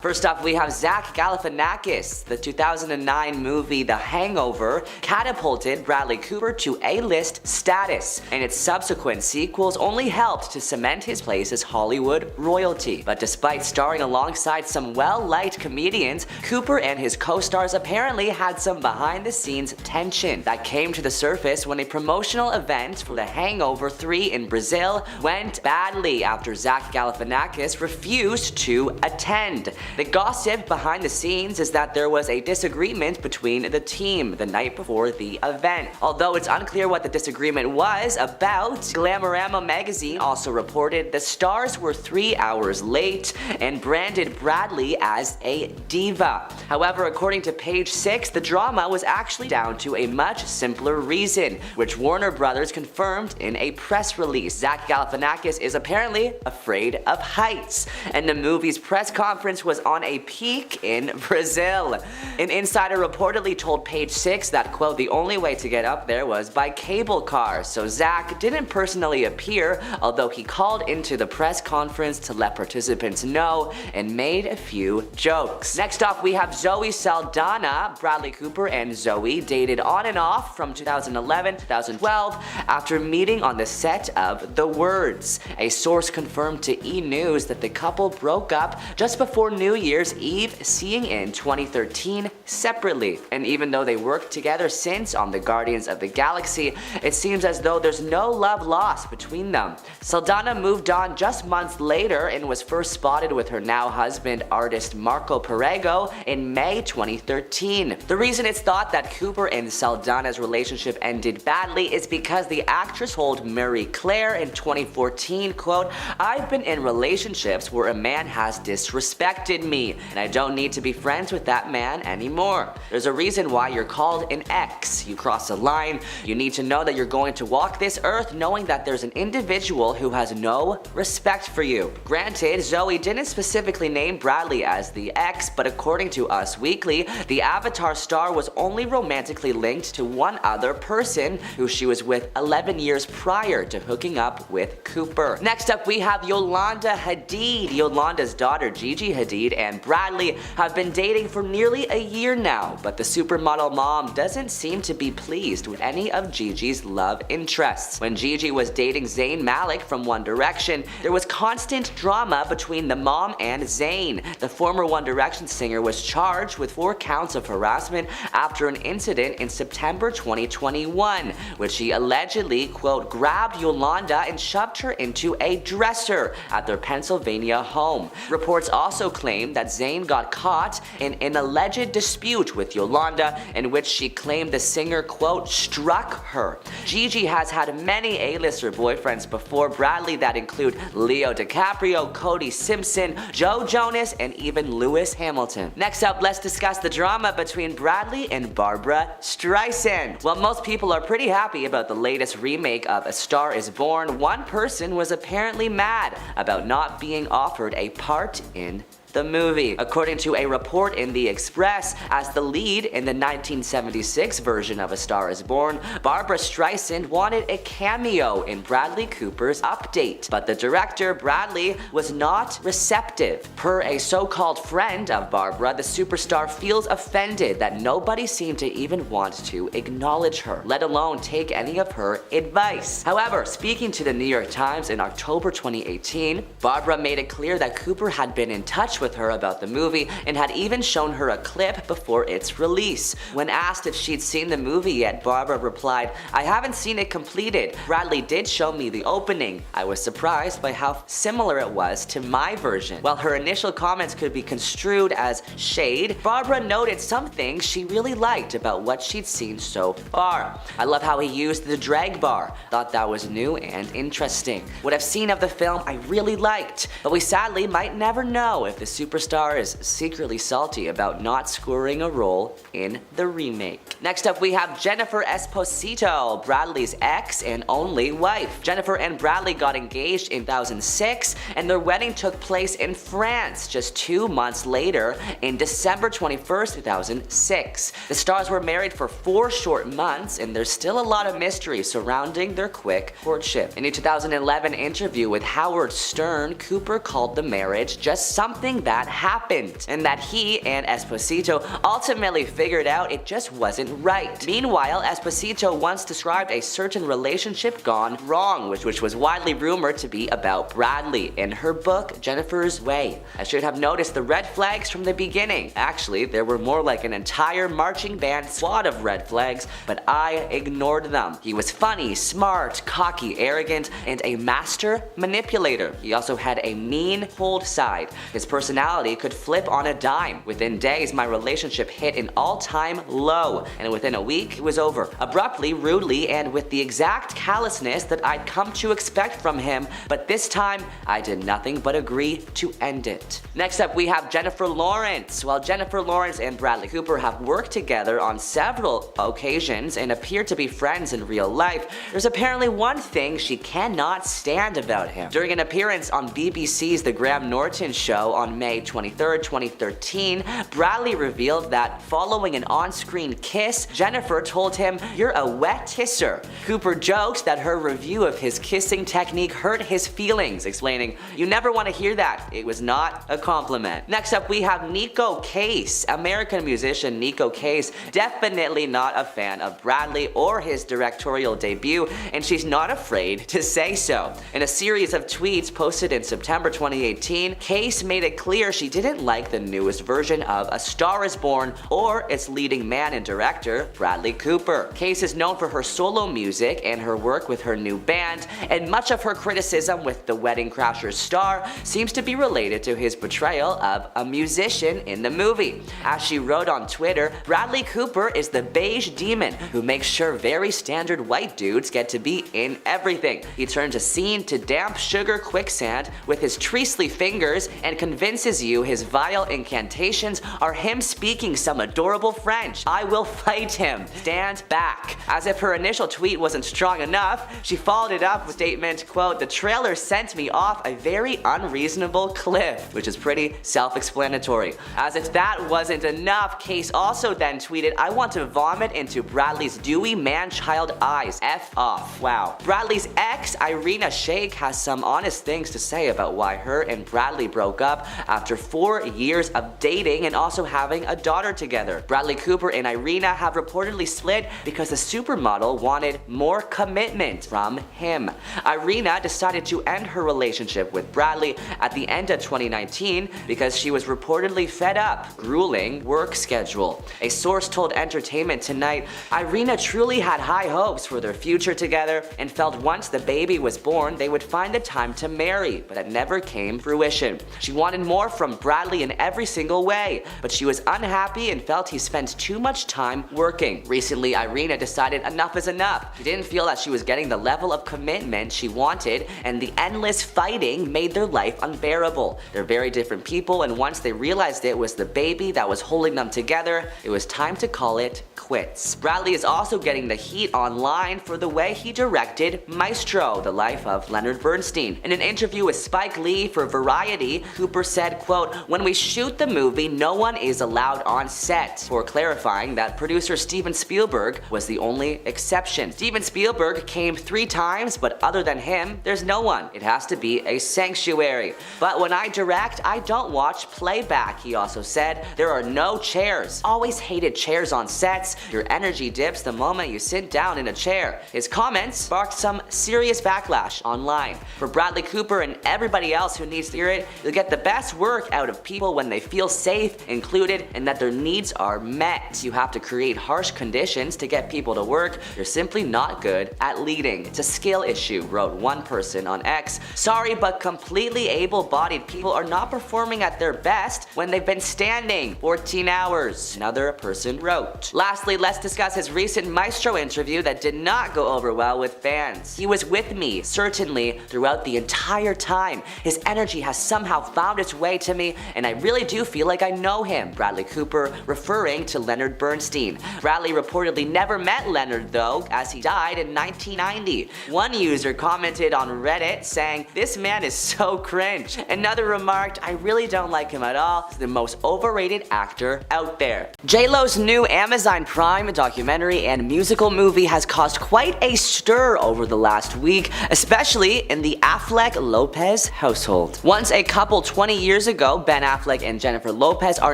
First up, we have Zach Galifianakis. The 2009 movie The Hangover catapulted Bradley Cooper to A-list status, and its subsequent sequels only helped to cement his place as Hollywood royalty. But despite starring alongside some well-liked comedians, Cooper and his co-stars apparently had some behind-the-scenes tension that came to the surface when a promotional event for The Hangover 3 in Brazil went badly after Zach Galifianakis refused to attend. The gossip behind the scenes is that there was a disagreement between the team the night before the event. Although it's unclear what the disagreement was about, Glamorama magazine also reported the stars were 3 hours late and branded Bradley as a diva. However, according to Page 6, the drama was actually down to a much simpler reason, which Warner Brothers confirmed in a press release. Zach Galifianakis is apparently afraid of heights, and the movie's press conference was on a peak in Brazil. An insider reportedly told Page 6 that, quote, the only way to get up there was by cable car, so Zach didn't personally appear, although he called into the press conference to let participants know and made a few jokes. Next up, we have Zoe Saldaña. Bradley Cooper and Zoe dated on and off from 2011 to 2012 after meeting on the set of The Words. A source confirmed to E! News that the couple broke up just before New Year's Eve, seeing in 2013 separately. And even though they worked together since on the Guardians of the Galaxy, it seems as though there's no love lost between them. Saldaña moved on just months later and was first spotted with her now husband, artist Marco Perego, in May 2013. The reason it's thought that Cooper and Saldaña's relationship ended badly is because the actress told Marie Claire in 2014, quote, I've been in relationships where a man has disrespected me, and I don't need to be friends with that man anymore. There's a reason why you're called an ex. You cross a line. You need to know that you're going to walk this earth knowing that there's an individual who has no respect for you. Granted, Zoe didn't specifically name Bradley as the ex, but according to Us Weekly, the Avatar star was only romantically linked to one other person who she was with 11 years prior to hooking up with Cooper. Next up, we have Yolanda Hadid. Yolanda's daughter Gigi Hadid and Bradley have been dating for nearly a year now, but the supermodel mom doesn't seem to be pleased with any of Gigi's love interests. When Gigi was dating Zayn Malik from One Direction, there was constant drama between the mom and Zayn. The former One Direction singer was charged with 4 counts of harassment after an incident in September 2021, which he allegedly, quote, grabbed Yolanda and shoved her into a dresser at their Pennsylvania home. Reports also claim that Zayn got caught in an alleged dispute with Yolanda in which she claimed the singer, quote, struck her. Gigi has had many A-lister boyfriends before Bradley that include Leo DiCaprio, Cody Simpson, Joe Jonas, and even Lewis Hamilton. Next up, let's discuss the drama between Bradley and Barbra Streisand. While most people are pretty happy about the latest remake of A Star Is Born, one person was apparently mad about not being offered a part in the movie. According to a report in The Express, as the lead in the 1976 version of A Star Is Born, Barbra Streisand wanted a cameo in Bradley Cooper's update, but the director, Bradley, was not receptive. Per a so-called friend of Barbra, the superstar feels offended that nobody seemed to even want to acknowledge her, let alone take any of her advice. However, speaking to the New York Times in October 2018, Barbra made it clear that Cooper had been in touch with her about the movie and had even shown her a clip before its release. When asked if she'd seen the movie yet, Barbra replied, I haven't seen it completed. Bradley did show me the opening. I was surprised by how similar it was to my version. While her initial comments could be construed as shade, Barbra noted some things she really liked about what she'd seen so far. I love how he used the drag bar. Thought that was new and interesting. What I've seen of the film I really liked, but we sadly might never know if the superstar is secretly salty about not scoring a role in the remake. Next up, we have Jennifer Esposito, Bradley's ex and only wife. Jennifer and Bradley got engaged in 2006, and their wedding took place in France just 2 months later in December 21st, 2006. The stars were married for 4 short months, and there's still a lot of mystery surrounding their quick courtship. In a 2011 interview with Howard Stern, Cooper called the marriage just something nothing that happened, and that he and Esposito ultimately figured out it just wasn't right. Meanwhile, Esposito once described a certain relationship gone wrong, which was widely rumored to be about Bradley in her book, Jennifer's Way. I should have noticed the red flags from the beginning. Actually, there were more like an entire marching band squad of red flags, but I ignored them. He was funny, smart, cocky, arrogant, and a master manipulator. He also had a mean, cold side. His personality could flip on a dime. Within days, my relationship hit an all-time low, and within a week, it was over. Abruptly, rudely, and with the exact callousness that I'd come to expect from him, but this time, I did nothing but agree to end it. Next up, we have Jennifer Lawrence. While Jennifer Lawrence and Bradley Cooper have worked together on several occasions and appear to be friends in real life, there's apparently one thing she cannot stand about him. During an appearance on BBC's The Graham Norton Show on May 23, 2013, Bradley revealed that following an on-screen kiss, Jennifer told him, "You're a wet kisser." Cooper joked that her review of his kissing technique hurt his feelings, explaining, "You never want to hear that. It was not a compliment." Next up, we have Neko Case. American musician Neko Case definitely not a fan of Bradley or his directorial debut, and she's not afraid to say so. In a series of tweets posted in September 2018, Case made it clear she didn't like the newest version of A Star is Born or its leading man and director, Bradley Cooper. Case is known for her solo music and her work with her new band, and much of her criticism with The Wedding Crashers star seems to be related to his portrayal of a musician in the movie. As she wrote on Twitter, Bradley Cooper is the beige demon who makes sure very standard white dudes get to be in everything. He turns a scene to damp sugar quicksand with his treacly fingers and convinces you his vile incantations are him speaking some adorable French. I will fight him. Stand back. As if her initial tweet wasn't strong enough, she followed it up with a statement, quote, "The trailer sent me off a very unreasonable cliff," which is pretty self-explanatory. As if that wasn't enough, Case also then tweeted, "I want to vomit into Bradley's dewy man-child eyes. F off." Wow. Bradley's ex, Irina Shayk, has some honest things to say about why her and Bradley broke up after 4 years of dating and also having a daughter together. Bradley Cooper and Irina have reportedly split because the supermodel wanted more commitment from him. Irina decided to end her relationship with Bradley at the end of 2019 because she was reportedly fed up, grueling work schedule. A source told Entertainment Tonight, Irina truly had high hopes for their future together and felt once the baby was born they would find the time to marry, but it never came fruition. She wanted more from Bradley in every single way, but she was unhappy and felt he spent too much time working. Recently, Irina decided enough is enough. She didn't feel that she was getting the level of commitment she wanted, and the endless fighting made their life unbearable. They're very different people, and once they realized it was the baby that was holding them together, it was time to call it quits. Bradley is also getting the heat online for the way he directed Maestro, the life of Leonard Bernstein. In an interview with Spike Lee for Variety, Cooper said, quote, "When we shoot the movie, no one is allowed on set," for clarifying that producer Steven Spielberg was the only exception. Steven Spielberg came 3 times, but other than him, there's no one. It has to be a sanctuary. "But when I direct, I don't watch playback," he also said. "There are no chairs. Always hated chairs on sets. Your energy dips the moment you sit down in a chair." His comments sparked some serious backlash online. For Bradley Cooper and everybody else who needs to hear it, you'll get the best work out of people when they feel safe, included, and that their needs are met. You have to create harsh conditions to get people to work. You're simply not good at leading. It's a skill issue, wrote one person on X. "Sorry, but completely able-bodied people are not performing at their best when they've been standing 14 hours, another person wrote. Lastly, let's discuss his recent Maestro interview that did not go over well with fans. "He was with me, certainly, throughout the entire time. His energy has somehow found its way to me, and I really do feel like I know him," Bradley Cooper, referring to Leonard Bernstein. Bradley reportedly never met Leonard, though, as he died in 1990. One user commented on Reddit saying, "This man is so cringe." Another remarked, "I really don't like him at all. He's the most overrated actor out there." J-Lo's new Amazon Prime documentary and musical movie has caused quite a stir over the last week, especially in the Affleck-Lopez household. Once a couple 20 years ago, Ben Affleck and Jennifer Lopez are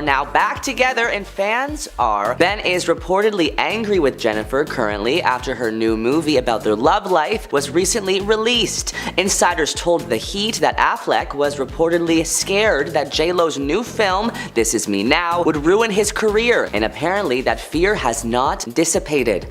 now back together, and fans are. Ben is reportedly angry with Jennifer currently after her new movie about their love life was recently released. Insiders told The Heat that Affleck was reportedly scared that J-Lo's new film, This Is Me Now, would ruin his career, and apparently that fear has not dissipated.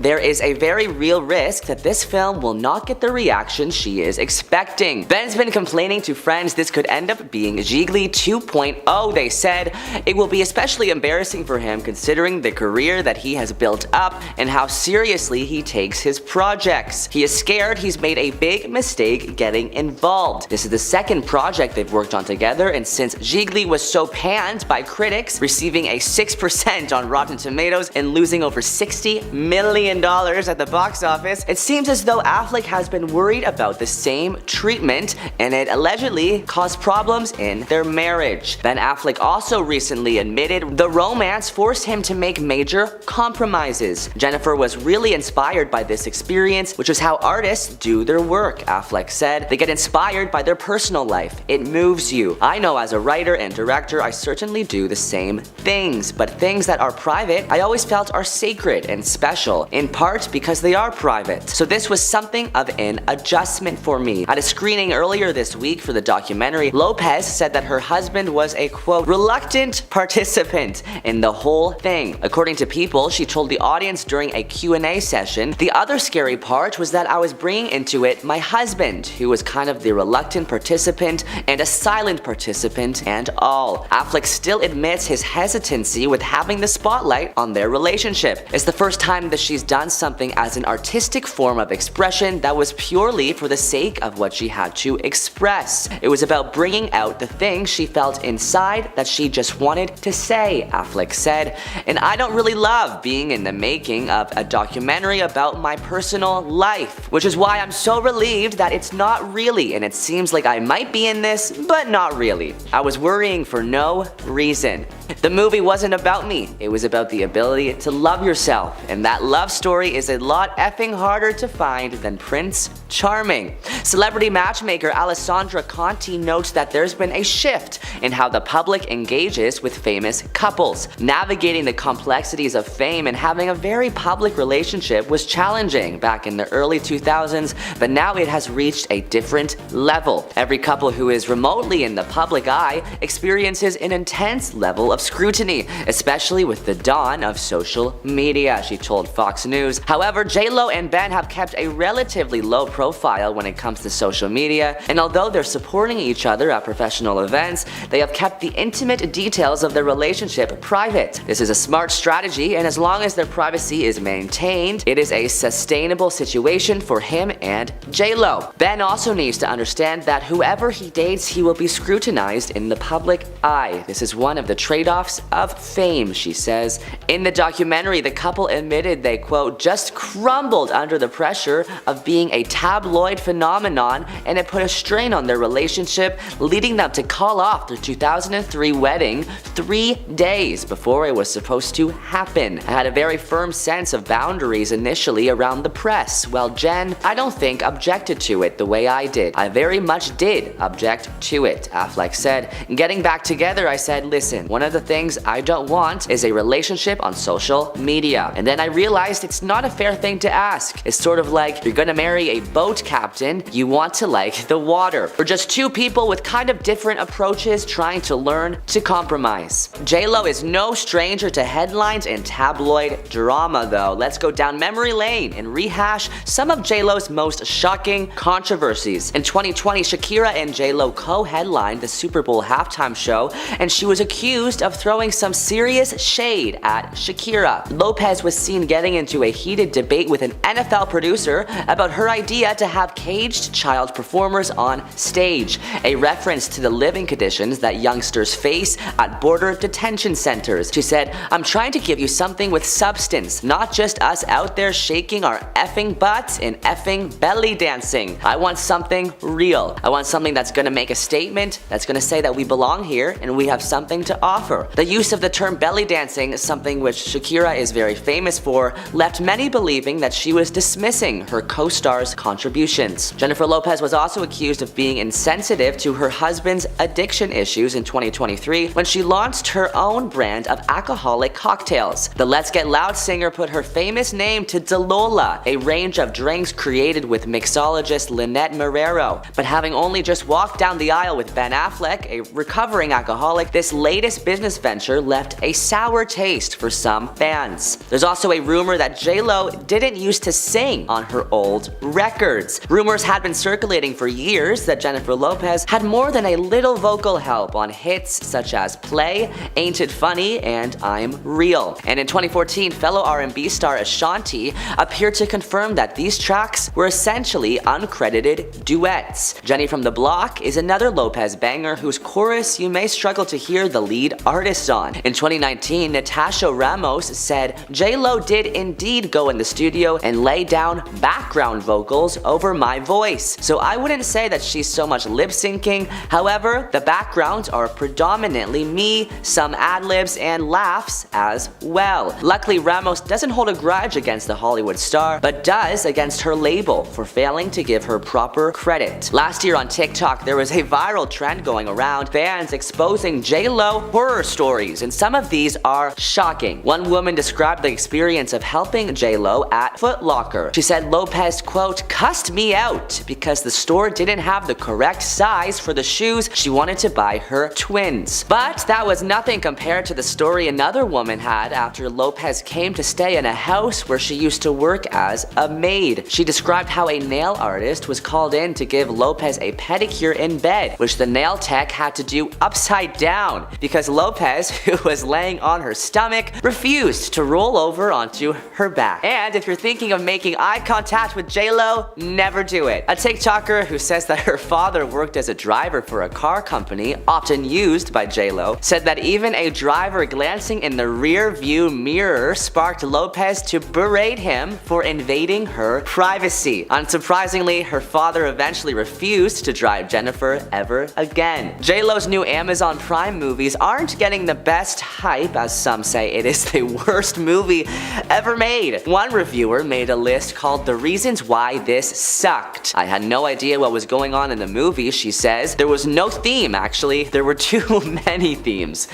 There is a very real risk that this film will not get the reaction she is expecting. Ben's been complaining to friends this could end up being Gigli 2.0. They said it will be especially embarrassing for him considering the career that he has built up and how seriously he takes his projects. He is scared he's made a big mistake getting involved. This is the second project they've worked on together, and since Gigli was so panned by critics, receiving a 6% on Rotten Tomatoes and losing over $60 million at the box office, it seems as though Affleck has been worried about the same treatment, and it allegedly caused problems in their marriage. Ben Affleck also recently admitted the romance forced him to make major compromises. Jennifer was really inspired by this experience, which is how artists do their work, Affleck said. They get inspired by their personal life. It moves you. I know as a writer and director, I certainly do the same things, but things that are private, I always felt are sacred and special, in part because they are private. So this was something of an adjustment for me. At a screening earlier this week for the documentary, Lopez said that her husband was a, quote, reluctant participant in the whole thing. According to People, she told the audience during a Q&A session, the other scary part was that I was bringing into it my husband, who was kind of the reluctant participant and a silent participant and all. Affleck still admits his hesitancy with having the spotlight on their relationship. It's the first time that she's done something as an artistic form of expression that was purely for the sake of what she had to express. It was about bringing out the things she felt inside that she just wanted to say, Affleck said. And I don't really love being in the making of a documentary about my personal life, which is why I'm so relieved that it's not really, and it seems like I might be in this, but not really. I was worrying for no reason. The movie wasn't about me, it was about the ability to love yourself, and that love story is a lot effing harder to find than Prince Charming. Celebrity matchmaker Alessandra Conti notes that there's been a shift in how the public engages with famous couples. Navigating the complexities of fame and having a very public relationship was challenging back in the early 2000s, but now it has reached a different level. Every couple who is remotely in the public eye experiences an intense level of scrutiny, especially with the dawn of social media, she told Fox News. However, J-Lo and Ben have kept a relatively low profile when it comes to social media, and although they're supporting each other at professional events, they have kept the intimate details of their relationship private. This is a smart strategy, and as long as their privacy is maintained, it is a sustainable situation for him and J-Lo. Ben also needs to understand that whoever he dates, he will be scrutinized in the public eye. This is one of the trade-offs of fame, she says. In the documentary, the couple admitted they, quote, just crumbled under the pressure of being a tabloid phenomenon, and it put a strain on their relationship, leading them to call off their 2003 wedding 3 days before it was supposed to happen. I had a very firm sense of boundaries initially around the press. Well, Jen, I don't think objected to it the way I did. I very much did object to it, Affleck said. Getting back together, I said, listen, one of the things I don't want is a relationship on social media. And then I realized it's not a fair thing to ask. It's sort of like you're gonna marry a boat captain, you want to like the water. We're just two people with kind of different approaches trying to learn to compromise. J-Lo is no stranger to headlines and tabloid drama though. Let's go down memory lane and rehash some of J-Lo's most shocking controversies. In 2020, Shakira and J-Lo co-headlined the Super Bowl halftime show, and she was accused of throwing some serious shade at Shakira. Lopez was seen getting into a heated debate with an NFL producer about her idea to have caged child performers on stage, a reference to the living conditions that youngsters face at border detention centers. She said, I'm trying to give you something with substance, not just us out there shaking our effing butts and effing belly dancing. I want something real. I want something that's gonna make a statement, that's gonna say that we belong here and we have something to offer. The use of the term belly dancing is something which Shakira is very famous for, left many believing that she was dismissing her co-star's contributions. Jennifer Lopez was also accused of being insensitive to her husband's addiction issues in 2023 when she launched her own brand of alcoholic cocktails. The Let's Get Loud singer put her famous name to Dalola, a range of drinks created with mixologist Lynette Marrero. But having only just walked down the aisle with Ben Affleck, a recovering alcoholic, this latest business venture left a sour taste for some fans. There's also a rumor that J-Lo didn't used to sing on her old records. Rumors had been circulating for years that Jennifer Lopez had more than a little vocal help on hits such as Play, Ain't It Funny, and I'm Real. And in 2014, fellow R&B star Ashanti appeared to confirm that these tracks were essentially uncredited duets. Jenny from the Block is another Lopez banger whose chorus you may struggle to hear the lead artist on. In 2019, Natasha Ramos said J-Lo did indeed go in the studio and lay down background vocals over my voice. So I wouldn't say that she's so much lip syncing. However, the backgrounds are predominantly me, some ad-libs and laughs as well. Luckily, Ramos doesn't hold a grudge against the Hollywood star, but does against her label for failing to give her proper credit. Last year on TikTok, there was a viral trend going around, fans exposing J-Lo horror stories, and some of these are shocking. One woman described the experience of helping J-Lo at Foot Locker. She said Lopez, quote, cussed me out because the store didn't have the correct size for the shoes she wanted to buy her twins. But that was nothing compared to the story another woman had after Lopez came to stay in a house where she used to work as a maid. She described how a nail artist was called in to give Lopez a pedicure in bed, which the nail tech had to do upside down because Lopez, who was laying on her stomach, refused to roll over onto her back. And if you're thinking of making eye contact with J-Lo, never do it. A TikToker who says that her father worked as a driver for a car company often used by J-Lo said that even a driver glancing in the rear view mirror sparked Lopez to berate him for invading her privacy. Unsurprisingly, her father eventually refused to drive Jennifer ever again. J-Lo's new Amazon Prime movies aren't getting the best hype, as some say it is the worst movie ever made. One reviewer made a list called The Reasons Why This Sucked. I had no idea what was going on in the movie, she says. There was no theme, actually. There were too many themes.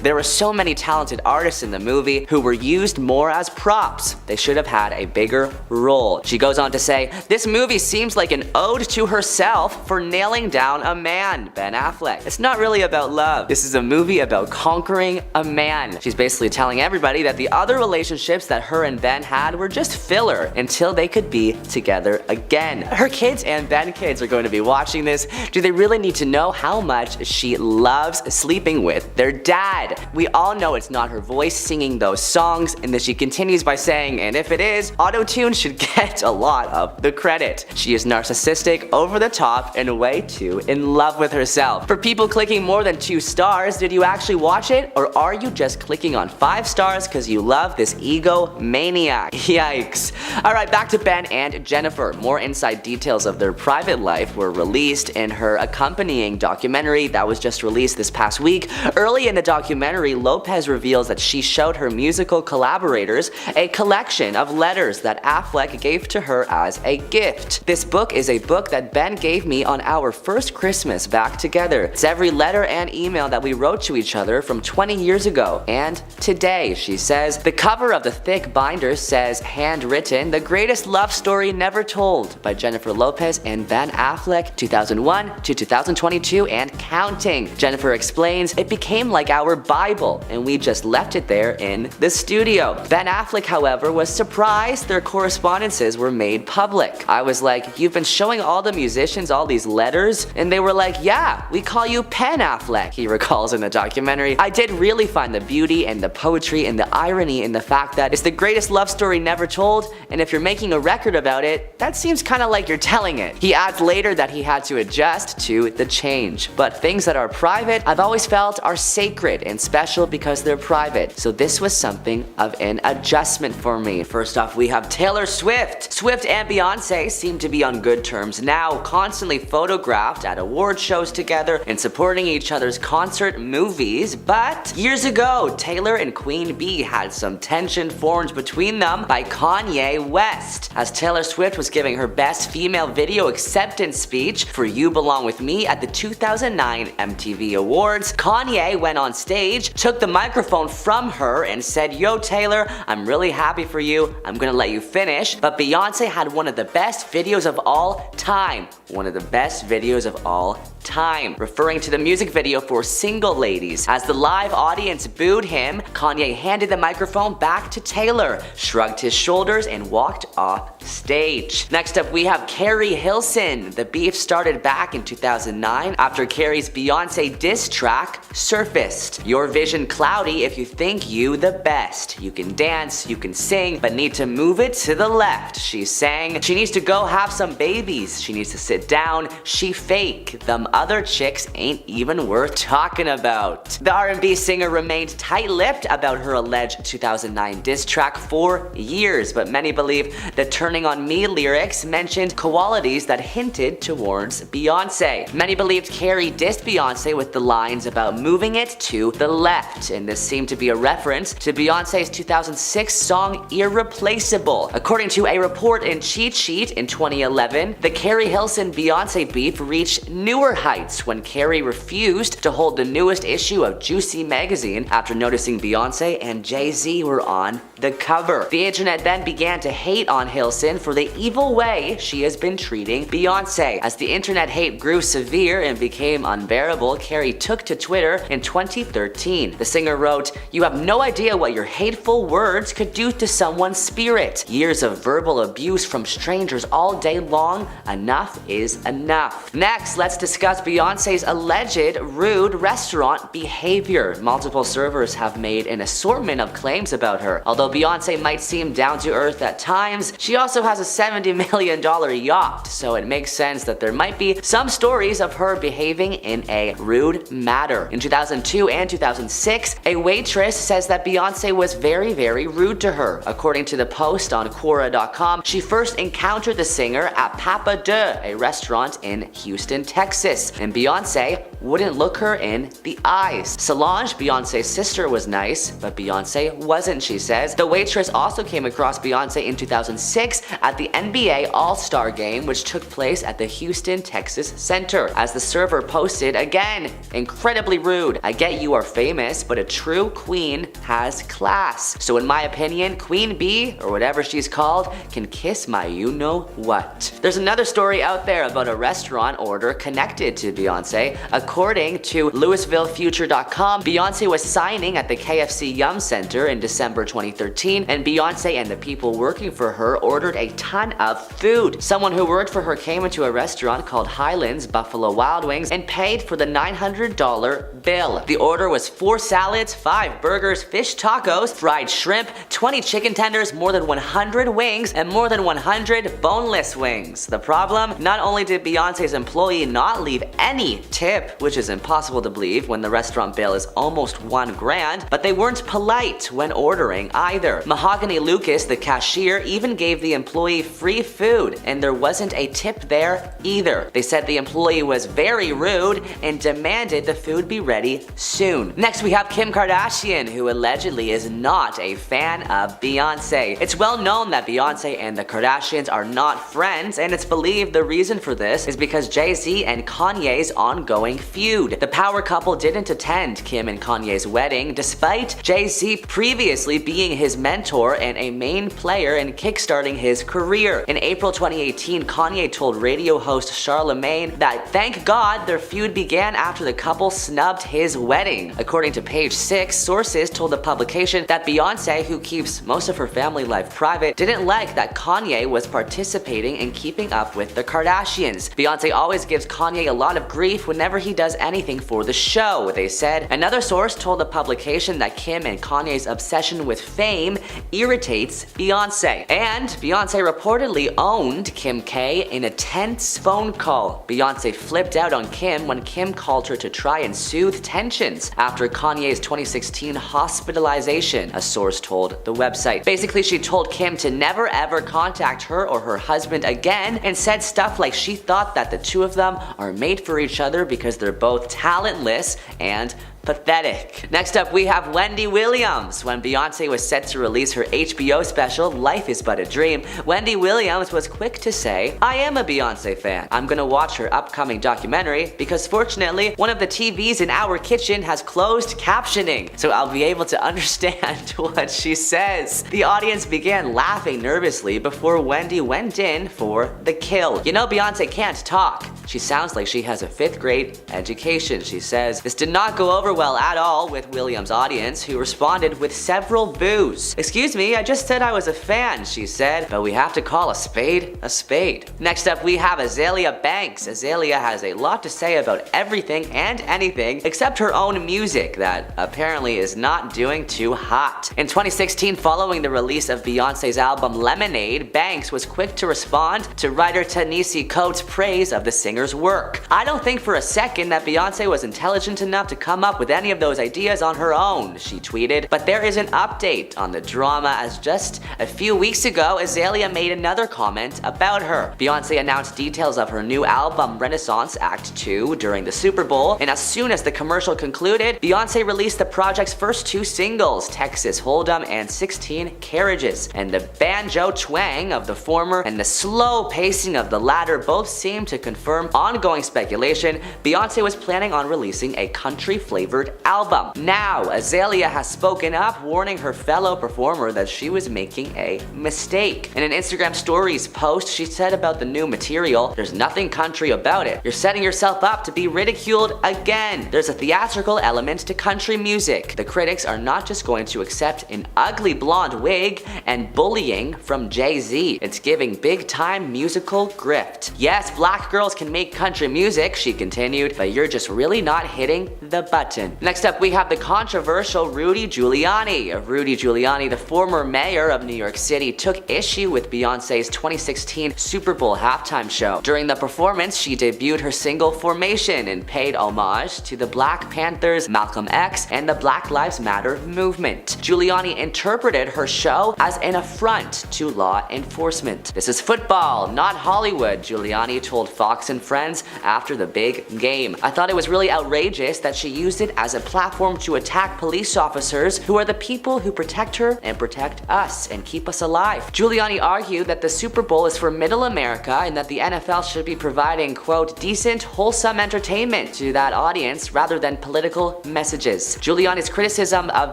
There were so many talented artists in the movie who were used more as props. They should have had a bigger role. She goes on to say, this movie seems like an ode to herself for nailing down a man, Ben Affleck. It's not really about love. This is a movie about conquering a man. She's basically telling everybody that the other relationships that her and Ben had were just filler until they could be together again. Her kids and Ben kids are going to be watching this. Do they really need to know how much she loves sleeping with their dad? We all know it's not her voice singing those songs, and then she continues by saying, and if it is, auto-tune should get a lot of the credit. She is narcissistic, over the top, and way too in love with herself. For people clicking more than 2 stars, did you actually watch it, or are you just clicking on 5 stars because you love this ego maniac? Yikes. Alright, back to Ben and Jennifer. More inside details of their private life were released in her accompanying documentary that was just released this past week. Early in the documentary, Lopez reveals that she showed her musical collaborators a collection of letters that Affleck gave to her as a gift. This book is a book that Ben gave me on our first Christmas back together. It's every letter and email that we wrote to each other from 20 years ago and today, she says. The cover of the thick binder says, handwritten, The Greatest Love Story Never Told by Jennifer Lopez and Ben Affleck, 2001 to 2022 and counting. Jennifer explains, it became like our Bible and we just left it there in the studio. Ben Affleck, however, was surprised their correspondences were made public. I was like, you've been showing all the musicians all these letters? And they were like, yeah, we call you Pen Affleck, he recalls in the documentary. I did really find the beauty and the poetry and the irony in the fact that it's the greatest love story never told, and if you're making a record about it, that seems kinda like you're telling it. He adds later that he had to adjust to the change. But things that are private, I've always felt are sacred and special because they're private. So this was something of an adjustment for me. First off, we have Taylor Swift. Swift and Beyonce seem to be on good terms now, constantly photographed at award shows together and supporting each other's concert movies. But years ago, Taylor and Queen Bee had some tension formed between between them by Kanye West. As Taylor Swift was giving her Best Female Video Acceptance speech for You Belong With Me at the 2009 MTV Awards, Kanye went on stage, took the microphone from her and said, "Yo Taylor, I'm really happy for you, I'm gonna let you finish, but Beyonce had one of the best videos of all time." One of the best videos of all time, referring to the music video for Single Ladies. As the live audience booed him, Kanye handed the microphone back to Taylor, shrugged his shoulders, and walked off stage. Next up, we have Keri Hilson. The beef started back in 2009 after Keri's Beyonce diss track surfaced. "Your vision cloudy if you think you the best. You can dance, you can sing, but need to move it to the left," she sang. "She needs to go have some babies. She needs to sit down. She fake. Them other chicks ain't even worth talking about." The R&B singer remained tight-lipped about her alleged 2009 diss track for years, but many believe the "Turning on Me" lyrics mentioned qualities that hinted towards Beyonce. Many believed Keri dissed Beyonce with the lines about moving it to the left, and this seemed to be a reference to Beyonce's 2006 song Irreplaceable. According to a report in Cheat Sheet in 2011, the Keri Hilson-Beyonce beef reached newer heights when Keri refused to hold the newest issue of Juicy magazine after noticing Beyonce and Jay-Z were on the cover. The internet then began to hate on Hilson for the evil way she has been treating Beyonce. As the internet hate grew severe and became unbearable, Keri took to Twitter in 2013. The singer wrote, "You have no idea what your hateful words could do to someone's spirit. Years of verbal abuse from strangers all day long. Enough is enough." Next, let's discuss Beyonce's alleged rude restaurant behavior. Multiple servers have made an assortment of claims about her. Although Beyonce might seem down to earth at times, she also has a $70 million yacht, so it makes sense that there might be some stories of her behaving in a rude manner. In 2002 and 2006, a waitress says that Beyonce was very rude to her. According to the post on Quora.com, she first encountered the singer at Papa De, a restaurant in Houston, Texas, and Beyonce wouldn't look her in the eyes. Solange, Beyonce's sister, was nice, but Beyonce wasn't, she says. The waitress also came across Beyonce in 2006 at the NBA All-Star Game, which took place at the Houston, Texas Center. As the server posted, again, incredibly rude. "I get you are famous, but a true queen has class. So in my opinion, Queen B, or whatever she's called, can kiss my you-know-what." There's another story out there about a restaurant order connected to Beyonce. According to LouisvilleFuture.com, Beyonce was signing at the KFC Yum Center in December 2013, and Beyonce and the people working for her ordered a ton of food. Someone who worked for her came into a restaurant called Highlands Buffalo Wild Wings and paid for the $900 bill. The order was 4 salads, 5 burgers, fish tacos, fried shrimp, 20 chicken tenders, more than 100 wings, and more than 100 boneless wings. The problem? Not only did Beyonce's employee not leave any tip, which is impossible to believe when the restaurant bill is almost $1,000, but they weren't polite when ordering either. Mahogany Lucas, the cashier, even gave the employee free food, and there wasn't a tip there either. They said the employee was very rude and demanded the food be ready soon. Next, we have Kim Kardashian, who allegedly is not a fan of Beyonce. It's well known that Beyonce and the Kardashians are not friends, and it's believed the reason for this is because Jay-Z and Kanye's ongoing feud. The power couple didn't attend Kim and Kanye's wedding, despite Jay-Z previously being his mentor and a main player in kickstarting his career. In April 2018, Kanye told radio host Charlamagne that thank God their feud began after the couple snubbed his wedding. According to Page 6, sources told the publication that Beyonce, who keeps most of her family life private, didn't like that Kanye was participating in keeping up with the Kardashians. Beyonce always gives Kanye a lot of grief whenever he does anything for the show, they said. Another source told the publication that Kim and Kanye's obsession with fame irritates Beyonce. And Beyonce reportedly owned Kim K in a tense phone call. Beyonce flipped out on Kim when Kim called her to try and soothe tensions after Kanye's 2016 hospitalization, a source told the website. Basically, she told Kim to never ever contact her or her husband again and said stuff like she thought that the two of them are made for each other because they're both talentless and Pathetic. Next up, we have Wendy Williams. When Beyoncé was set to release her HBO special, Life is But a Dream, Wendy Williams was quick to say, I am a Beyoncé fan. I'm gonna watch her upcoming documentary because fortunately, one of the TVs in our kitchen has closed captioning, so I'll be able to understand what she says. The audience began laughing nervously before Wendy went in for the kill. You know, Beyoncé can't talk. She sounds like she has a 5th grade education, she says. This did not go over well at all with Williams' audience, who responded with several boos. Excuse me, I just said I was a fan, she said, but we have to call a spade a spade. Next up, we have Azealia Banks. Azealia has a lot to say about everything and anything except her own music that apparently is not doing too hot. In 2016, following the release of Beyoncé's album Lemonade, Banks was quick to respond to writer Ta-Nehisi Coates' praise of the singer's work. I don't think for a second that Beyoncé was intelligent enough to come up with any of those ideas on her own, she tweeted, but there is an update on the drama as just a few weeks ago, Azealia made another comment about her. Beyoncé announced details of her new album Renaissance Act 2 during the Super Bowl, and as soon as the commercial concluded, Beyoncé released the project's first 2 singles, Texas Hold'em and 16 Carriages, and the banjo twang of the former and the slow pacing of the latter both seem to confirm ongoing speculation Beyoncé was planning on releasing a country-flavored album. Now, Azealia has spoken up, warning her fellow performer that she was making a mistake. In an Instagram stories post, she said about the new material, there's nothing country about it. You're setting yourself up to be ridiculed again. There's a theatrical element to country music. The critics are not just going to accept an ugly blonde wig and bullying from Jay-Z. It's giving big-time musical grift. Yes, black girls can make country music, she continued, but you're just really not hitting the button. Next up, we have the controversial Rudy Giuliani. Rudy Giuliani, the former mayor of New York City, took issue with Beyoncé's 2016 Super Bowl halftime show. During the performance, she debuted her single Formation and paid homage to the Black Panthers, Malcolm X, and the Black Lives Matter movement. Giuliani interpreted her show as an affront to law enforcement. This is football, not Hollywood, Giuliani told Fox and Friends after the big game. I thought it was really outrageous that she used it as a platform to attack police officers who are the people who protect her and protect us and keep us alive. Giuliani argued that the Super Bowl is for middle America and that the NFL should be providing, quote, decent, wholesome entertainment to that audience rather than political messages. Giuliani's criticism of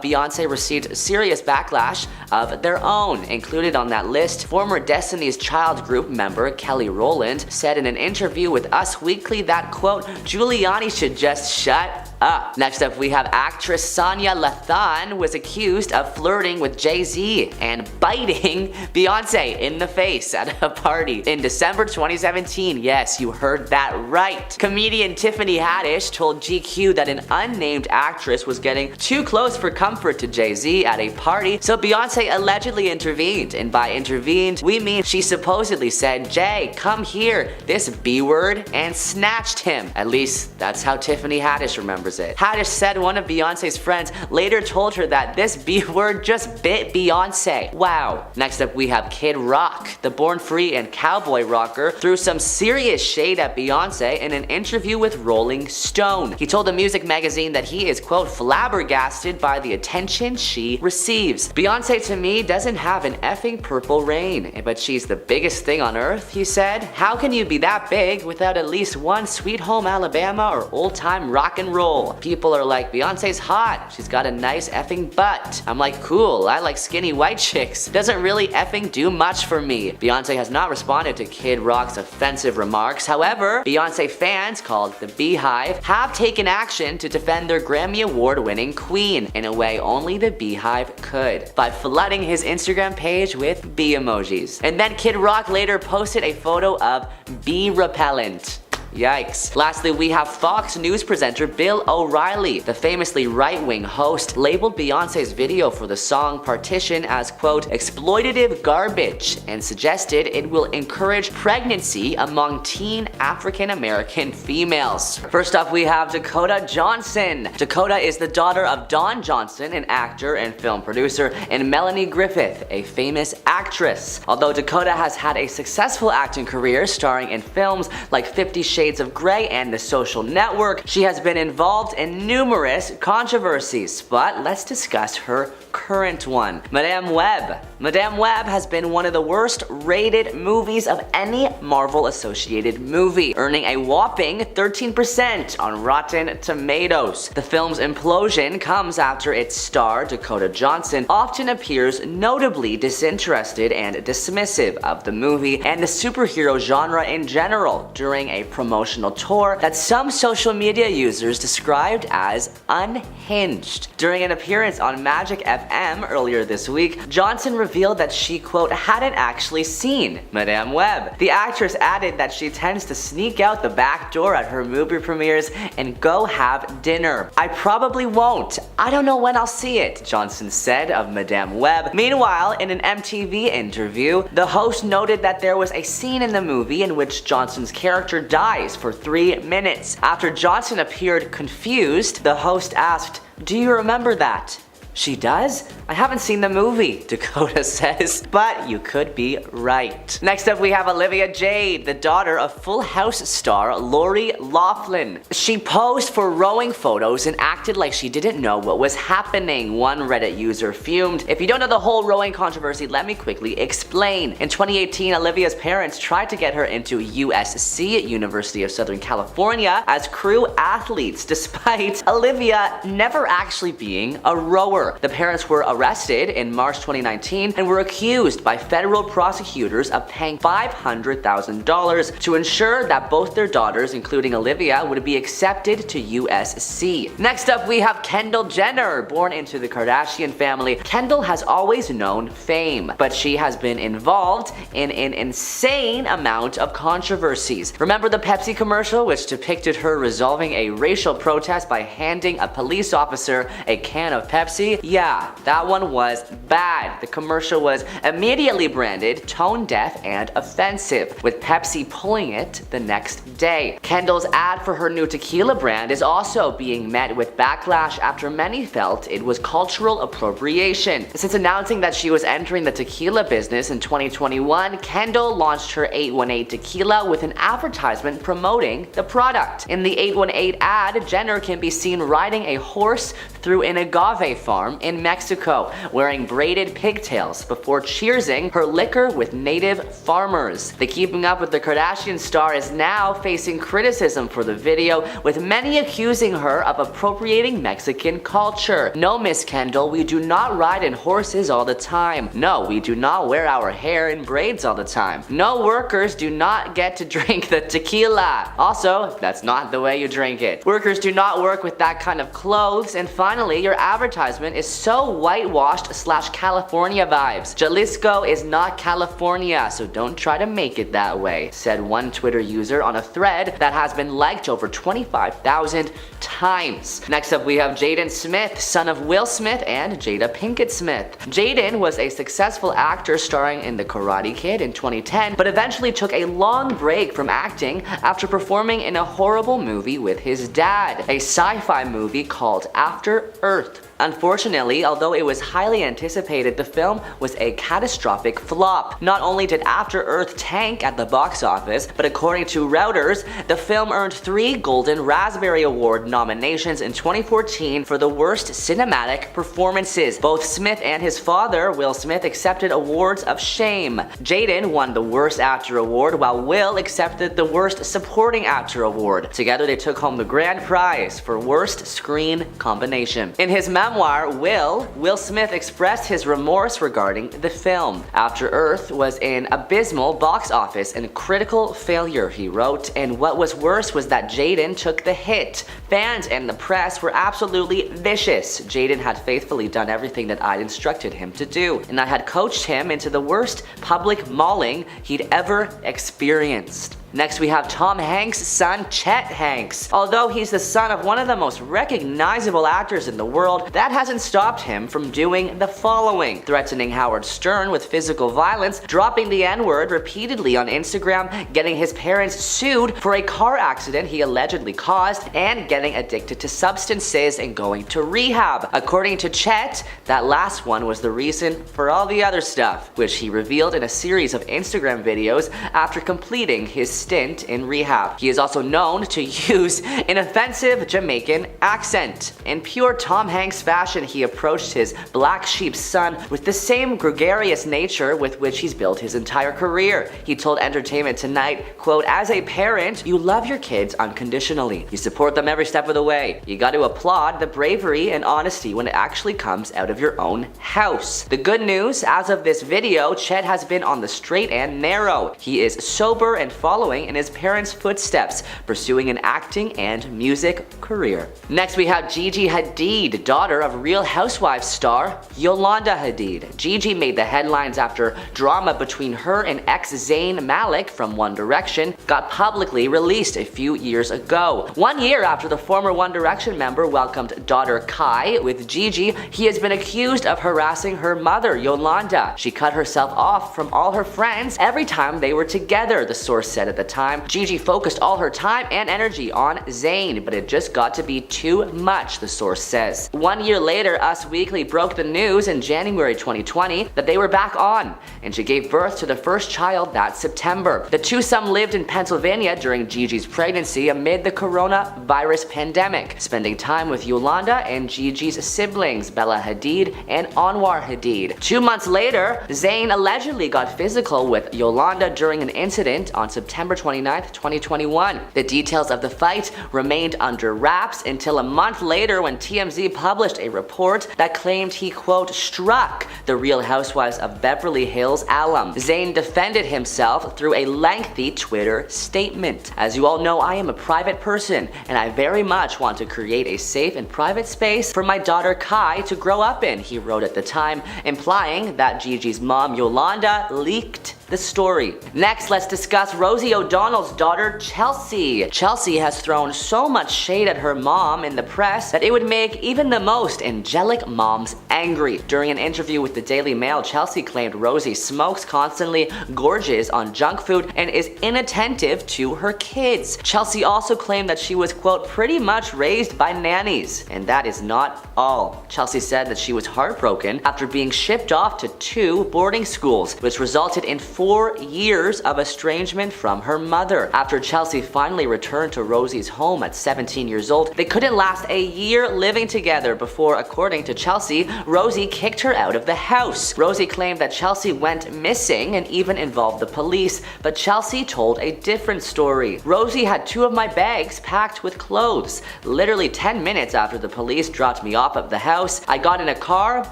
Beyoncé received serious backlash of their own. Included on that list, former Destiny's Child group member Kelly Rowland said in an interview with Us Weekly that, quote, Giuliani should just shut up. Next up, we have actress Sonia Lathan was accused of flirting with Jay-Z and biting Beyoncé in the face at a party in December 2017. Yes, you heard that right. Comedian Tiffany Haddish told GQ that an unnamed actress was getting too close for comfort to Jay-Z at a party, so Beyoncé allegedly intervened. And by intervened, we mean she supposedly said, Jay, come here, this B-word, and snatched him. At least, that's how Tiffany Haddish remembers it. Haddish said one of Beyoncé's friends later told her that this B-word just bit Beyoncé. Wow. Next up, we have Kid Rock. The Born Free and cowboy rocker threw some serious shade at Beyoncé in an interview with Rolling Stone. He told the music magazine that he is, quote, flabbergasted by the attention she receives. Beyoncé to me doesn't have an effing purple rain, but she's the biggest thing on earth, he said. How can you be that big without at least one Sweet Home Alabama or old time rock and roll? People are like, Beyoncé's hot, she's got a nice effing butt. I'm like, cool, I like skinny white chicks. Doesn't really effing do much for me. Beyoncé has not responded to Kid Rock's offensive remarks. However, Beyoncé fans, called the Beehive, have taken action to defend their Grammy Award-winning queen in a way only the Beehive could, by flooding his Instagram page with bee emojis. And then Kid Rock later posted a photo of bee repellent. Yikes. Lastly, we have Fox News presenter Bill O'Reilly. The famously right-wing host labeled Beyoncé's video for the song Partition as, quote, exploitative garbage and suggested it will encourage pregnancy among teen African-American females. First up, we have Dakota Johnson. Dakota is the daughter of Don Johnson, an actor and film producer, and Melanie Griffith, a famous actress. Although Dakota has had a successful acting career starring in films like 50 Shades Shades of Grey and The Social Network. She has been involved in numerous controversies, but let's discuss her current one, Madame Web. Madame Web has been one of the worst rated movies of any Marvel associated movie, earning a whopping 13% on Rotten Tomatoes. The film's implosion comes after its star, Dakota Johnson, often appears notably disinterested and dismissive of the movie and the superhero genre in general during a promotional tour that some social media users described as unhinged. During an appearance on Magic FM earlier this week, Johnson revealed that she, quote, hadn't actually seen Madame Web. The actress added that she tends to sneak out the back door at her movie premieres and go have dinner. I probably won't. I don't know when I'll see it, Johnson said of Madame Web. Meanwhile, in an MTV interview, the host noted that there was a scene in the movie in which Johnson's character dies for 3 minutes. After Johnson appeared confused, the host asked, "Do you remember that?" She does? I haven't seen the movie, Dakota says, but you could be right. Next up, we have Olivia Jade, the daughter of Full House star Lori Loughlin. She posed for rowing photos and acted like she didn't know what was happening. One Reddit user fumed. If you don't know the whole rowing controversy, let me quickly explain. In 2018, Olivia's parents tried to get her into USC, University of Southern California, as crew athletes, despite Olivia never actually being a rower. The parents were arrested in March 2019 and were accused by federal prosecutors of paying $500,000 to ensure that both their daughters, including Olivia, would be accepted to USC. Next up, we have Kendall Jenner. Born into the Kardashian family, Kendall has always known fame, but she has been involved in an insane amount of controversies. Remember the Pepsi commercial, which depicted her resolving a racial protest by handing a police officer a can of Pepsi? Yeah, that one was bad. The commercial was immediately branded tone deaf and offensive, with Pepsi pulling it the next day. Kendall's ad for her new tequila brand is also being met with backlash after many felt it was cultural appropriation. Since announcing that she was entering the tequila business in 2021, Kendall launched her 818 tequila with an advertisement promoting the product. In the 818 ad, Jenner can be seen riding a horse through an agave farm in Mexico, wearing braided pigtails before cheersing her liquor with native farmers. The Keeping Up with the Kardashian star is now facing criticism for the video, with many accusing her of appropriating Mexican culture. No, Miss Kendall, we do not ride in horses all the time. No, we do not wear our hair in braids all the time. No, workers do not get to drink the tequila. Also, that's not the way you drink it. Workers do not work with that kind of clothes. And finally, your advertisement is so whitewashed / California vibes. Jalisco is not California, so don't try to make it that way, said one Twitter user on a thread that has been liked over 25,000 times. Next up, we have Jaden Smith, son of Will Smith and Jada Pinkett Smith. Jaden was a successful actor starring in The Karate Kid in 2010, but eventually took a long break from acting after performing in a horrible movie with his dad, a sci-fi movie called After Earth. Unfortunately, although it was highly anticipated, the film was a catastrophic flop. Not only did After Earth tank at the box office, but according to Reuters, the film earned 3 Golden Raspberry Award nominations in 2014 for the worst cinematic performances. Both Smith and his father, Will Smith, accepted awards of shame. Jaden won the Worst Actor Award, while Will accepted the Worst Supporting Actor Award. Together, they took home the grand prize for Worst Screen Combination. In his memoir, Will Smith expressed his remorse regarding the film. After Earth was an abysmal box office and critical failure, he wrote, and what was worse was that Jaden took the hit. Fans and the press were absolutely vicious. Jaden had faithfully done everything that I'd instructed him to do, and I had coached him into the worst public mauling he'd ever experienced. Next, we have Tom Hanks' son, Chet Hanks. Although he's the son of one of the most recognizable actors in the world, that hasn't stopped him from doing the following: threatening Howard Stern with physical violence, dropping the N-word repeatedly on Instagram, getting his parents sued for a car accident he allegedly caused, and getting addicted to substances and going to rehab. According to Chet, that last one was the reason for all the other stuff, which he revealed in a series of Instagram videos after completing his stint in rehab. He is also known to use an offensive Jamaican accent. In pure Tom Hanks fashion, he approached his black sheep son with the same gregarious nature with which he's built his entire career. He told Entertainment Tonight, quote, "As a parent, you love your kids unconditionally. You support them every step of the way. You got to applaud the bravery and honesty when it actually comes out of your own house." The good news, as of this video, Chet has been on the straight and narrow. He is sober and following in his parents' footsteps, pursuing an acting and music career. Next we have Gigi Hadid, daughter of Real Housewives star Yolanda Hadid. Gigi made the headlines after drama between her and ex-Zayn Malik from One Direction got publicly released a few years ago. 1 year after the former One Direction member welcomed daughter Kai with Gigi, he has been accused of harassing her mother, Yolanda. She cut herself off from all her friends every time they were together, the source said at the time. Gigi focused all her time and energy on Zayn, but it just got to be too much, the source says. 1 year later, Us Weekly broke the news in January 2020 that they were back on, and she gave birth to the first child that September. The twosome lived in Pennsylvania during Gigi's pregnancy amid the coronavirus pandemic, spending time with Yolanda and Gigi's siblings, Bella Hadid and Anwar Hadid. 2 months later, Zayn allegedly got physical with Yolanda during an incident on September 29, 2021. The details of the fight remained under wraps until a month later when TMZ published a report that claimed he, quote, struck the Real Housewives of Beverly Hills alum. Zayn defended himself through a lengthy Twitter statement. "As you all know, I am a private person, and I very much want to create a safe and private space for my daughter Kai to grow up in," he wrote at the time, implying that Gigi's mom Yolanda leaked the story. Next, let's discuss Rosie O'Donnell's daughter, Chelsea. Chelsea has thrown so much shade at her mom in the press that it would make even the most angelic moms angry. During an interview with the Daily Mail, Chelsea claimed Rosie smokes constantly, gorges on junk food, and is inattentive to her kids. Chelsea also claimed that she was, quote, pretty much raised by nannies. And that is not all. Chelsea said that she was heartbroken after being shipped off to 2 boarding schools, which resulted in 4 years of estrangement from her mother. After Chelsea finally returned to Rosie's home at 17 years old, they couldn't last a year living together before, according to Chelsea, Rosie kicked her out of the house. Rosie claimed that Chelsea went missing and even involved the police, but Chelsea told a different story. "Rosie had 2 of my bags packed with clothes. Literally 10 minutes after the police dropped me off at the house, I got in a car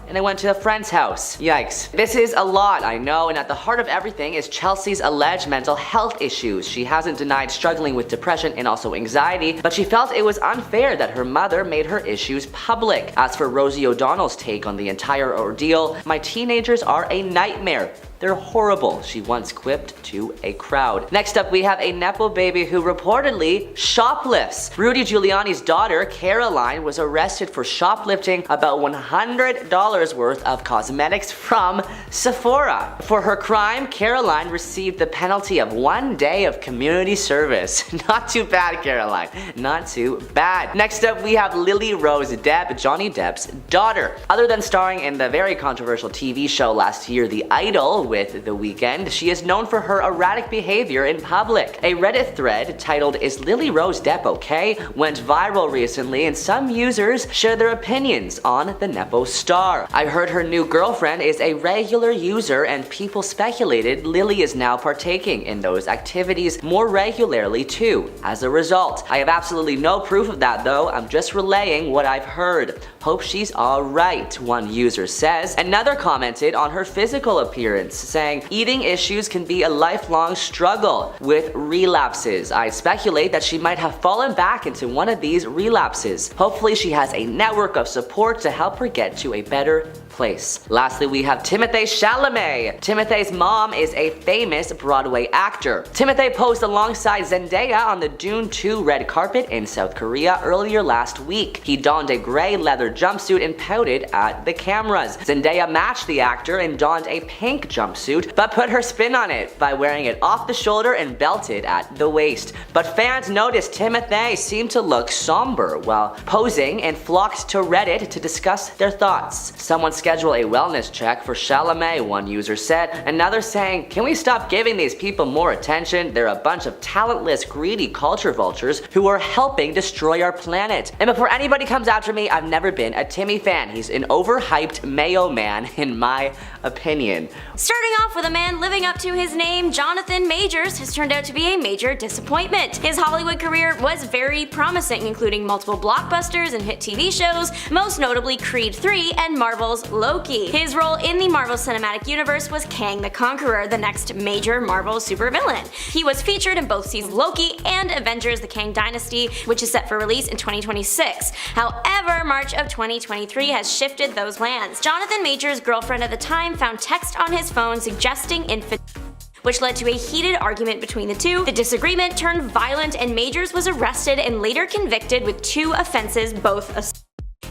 and I went to a friend's house." Yikes. This is a lot, I know, and at the heart of everything is Chelsea's alleged mental health issues. She hasn't denied struggling with depression and also anxiety, but she felt it was unfair that her mother made her issues public. As for Rosie O'Donnell's take on the entire ordeal, "My teenagers are a nightmare. They're horrible," she once quipped to a crowd. Next up, we have a Nepo baby who reportedly shoplifts. Rudy Giuliani's daughter, Caroline, was arrested for shoplifting about $100 worth of cosmetics from Sephora. For her crime, Caroline received the penalty of 1 day of community service. Not too bad, Caroline. Not too bad. Next up, we have Lily Rose Depp, Johnny Depp's daughter. Other than starring in the very controversial TV show last year, The Idol, with The Weeknd, she is known for her erratic behavior in public. A Reddit thread titled "Is Lily Rose Depp okay?" went viral recently, and some users share their opinions on the Nepo star. I heard her new girlfriend is a regular user, and people speculated Lily is now partaking in those activities more regularly too. As a result, I have absolutely no proof of that though, I'm just relaying what I've heard. Hope she's alright, one user says. Another commented on her physical appearance, saying, "Eating issues can be a lifelong struggle with relapses. I speculate that she might have fallen back into one of these relapses. Hopefully she has a network of support to help her get to a better place." Lastly, we have Timothée Chalamet. Timothée's mom is a famous Broadway actor. Timothée posed alongside Zendaya on the Dune 2 red carpet in South Korea earlier last week. He donned a gray leather jumpsuit and pouted at the cameras. Zendaya matched the actor and donned a pink jumpsuit, but put her spin on it by wearing it off the shoulder and belted at the waist. But fans noticed Timothée seemed to look somber while posing and flocked to Reddit to discuss their thoughts. Someone scheduled a wellness check for Chalamet, one user said, another saying, "Can we stop giving these people more attention? They're a bunch of talentless, greedy culture vultures who are helping destroy our planet." And before anybody comes after me, I've never been a Timmy fan. He's an overhyped mayo man in my opinion. Starting off with a man living up to his name, Jonathan Majors has turned out to be a major disappointment. His Hollywood career was very promising, including multiple blockbusters and hit TV shows, most notably Creed 3 and Marvel's Loki. His role in the Marvel Cinematic Universe was Kang the Conqueror, the next major Marvel supervillain. He was featured in both seasons of Loki and Avengers: The Kang Dynasty, which is set for release in 2026. However, March of 2023 has shifted those plans. Jonathan Majors' girlfriend at the time found text on his phone suggesting infidelity, which led to a heated argument between the two. The disagreement turned violent and Majors was arrested and later convicted with 2 offenses, both assault.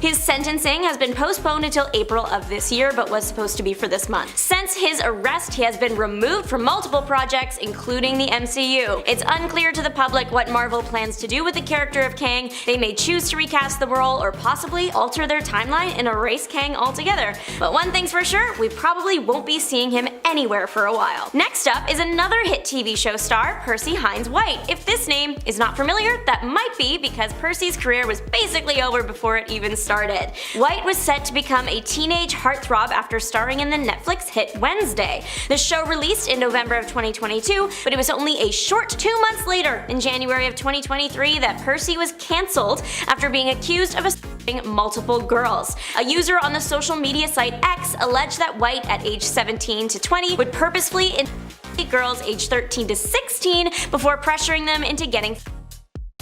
His sentencing has been postponed until April of this year, but was supposed to be for this month. Since his arrest, he has been removed from multiple projects, including the MCU. It's unclear to the public what Marvel plans to do with the character of Kang. They may choose to recast the role or possibly alter their timeline and erase Kang altogether. But one thing's for sure, we probably won't be seeing him anywhere for a while. Next up is another hit TV show star, Percy Hynes White. If this name is not familiar, that might be because Percy's career was basically over before it even started. White was set to become a teenage heartthrob after starring in the Netflix hit Wednesday. The show released in November of 2022, but it was only a short 2 months later, in January of 2023, that Percy was cancelled after being accused of assaulting multiple girls. A user on the social media site X alleged that White, at age 17 to 20, would purposefully intimidate girls aged 13 to 16 before pressuring them into getting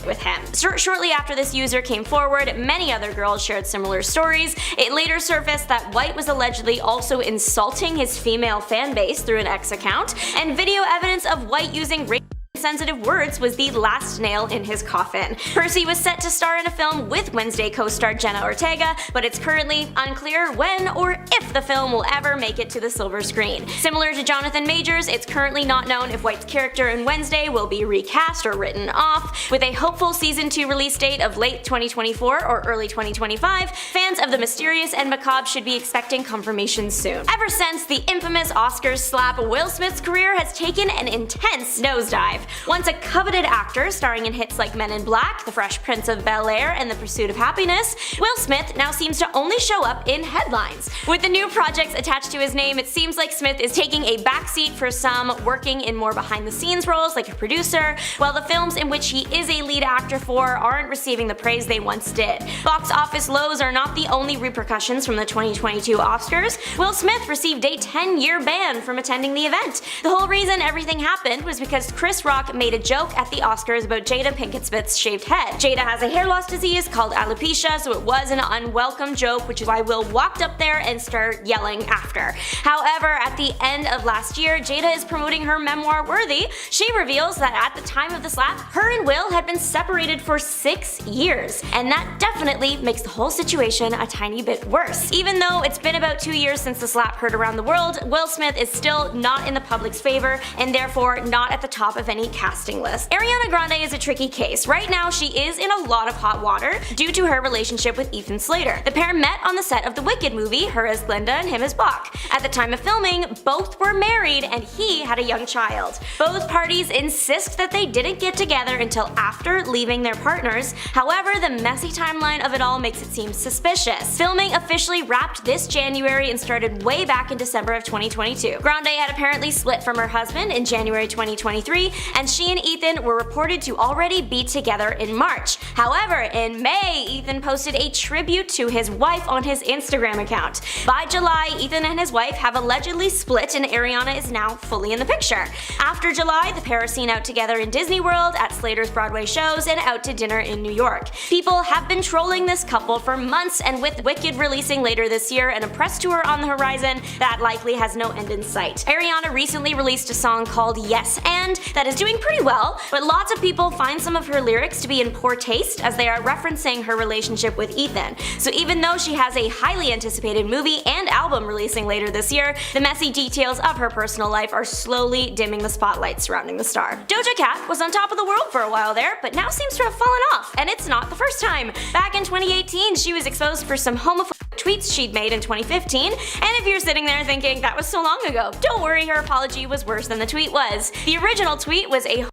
with him. Shortly after this user came forward, many other girls shared similar stories. It later surfaced that White was allegedly also insulting his female fan base through an X account, and video evidence of White using sensitive words was the last nail in his coffin. Percy was set to star in a film with Wednesday co-star Jenna Ortega, but it's currently unclear when or if the film will ever make it to the silver screen. Similar to Jonathan Majors, it's currently not known if White's character in Wednesday will be recast or written off. With a hopeful season 2 release date of late 2024 or early 2025, fans of the mysterious and macabre should be expecting confirmation soon. Ever since the infamous Oscars slap, Will Smith's career has taken an intense nosedive. Once a coveted actor starring in hits like Men in Black, The Fresh Prince of Bel-Air, and The Pursuit of Happiness, Will Smith now seems to only show up in headlines. With the new projects attached to his name, it seems like Smith is taking a backseat for some, working in more behind-the-scenes roles like a producer, while the films in which he is a lead actor for aren't receiving the praise they once did. Box office lows are not the only repercussions from the 2022 Oscars. Will Smith received a 10-year ban from attending the event. The whole reason everything happened was because Chris Rock made a joke at the Oscars about Jada Pinkett Smith's shaved head. Jada has a hair loss disease called alopecia, so it was an unwelcome joke, which is why Will walked up there and started yelling after. However, at the end of last year, Jada is promoting her memoir Worthy. She reveals that at the time of the slap, her and Will had been separated for 6 years, and that definitely makes the whole situation a tiny bit worse. Even though it's been about 2 years since the slap heard around the world, Will Smith is still not in the public's favor and therefore not at the top of any casting list. Ariana Grande is a tricky case. Right now, she is in a lot of hot water due to her relationship with Ethan Slater. The pair met on the set of the Wicked movie, her as Glinda and him as Bach. At the time of filming, both were married and he had a young child. Both parties insist that they didn't get together until after leaving their partners. However, the messy timeline of it all makes it seem suspicious. Filming officially wrapped this January and started way back in December of 2022. Grande had apparently split from her husband in January 2023, and she and Ethan were reported to already be together in March. However, in May, Ethan posted a tribute to his wife on his Instagram account. By July, Ethan and his wife have allegedly split and Ariana is now fully in the picture. After July, the pair are seen out together in Disney World, at Slater's Broadway shows, and out to dinner in New York. People have been trolling this couple for months, and with Wicked releasing later this year and a press tour on the horizon, that likely has no end in sight. Ariana recently released a song called Yes And that is doing pretty well, but lots of people find some of her lyrics to be in poor taste as they are referencing her relationship with Ethan. So even though she has a highly anticipated movie and album releasing later this year, the messy details of her personal life are slowly dimming the spotlight surrounding the star. Doja Cat was on top of the world for a while there, but now seems to have fallen off, and it's not the first time. Back in 2018, she was exposed for some homophobic tweets she'd made in 2015, and if you're sitting there thinking that was so long ago, don't worry, her apology was worse than the tweet was. The original tweet was a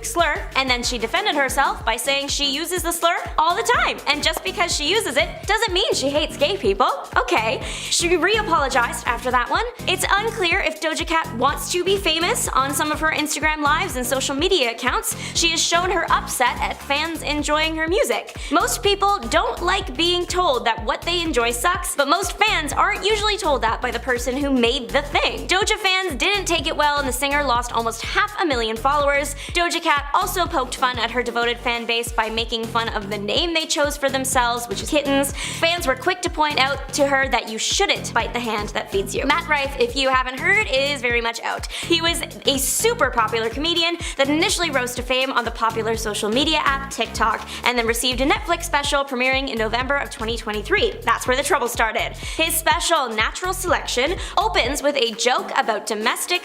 slur, and then she defended herself by saying she uses the slur all the time, and just because she uses it doesn't mean she hates gay people. Okay. She re-apologized after that one. It's unclear if Doja Cat wants to be famous. On some of her Instagram lives and social media accounts, she has shown her upset at fans enjoying her music. Most people don't like being told that what they enjoy sucks, but most fans aren't usually told that by the person who made the thing. Doja fans didn't take it well, and the singer lost almost 500,000 followers. Doja Cat also poked fun at her devoted fan base by making fun of the name they chose for themselves, which is Kittens. Fans were quick to point out to her that you shouldn't bite the hand that feeds you. Matt Rife, if you haven't heard, is very much out. He was a super popular comedian that initially rose to fame on the popular social media app TikTok, and then received a Netflix special premiering in November of 2023. That's where the trouble started. His special, Natural Selection, opens with a joke about domestic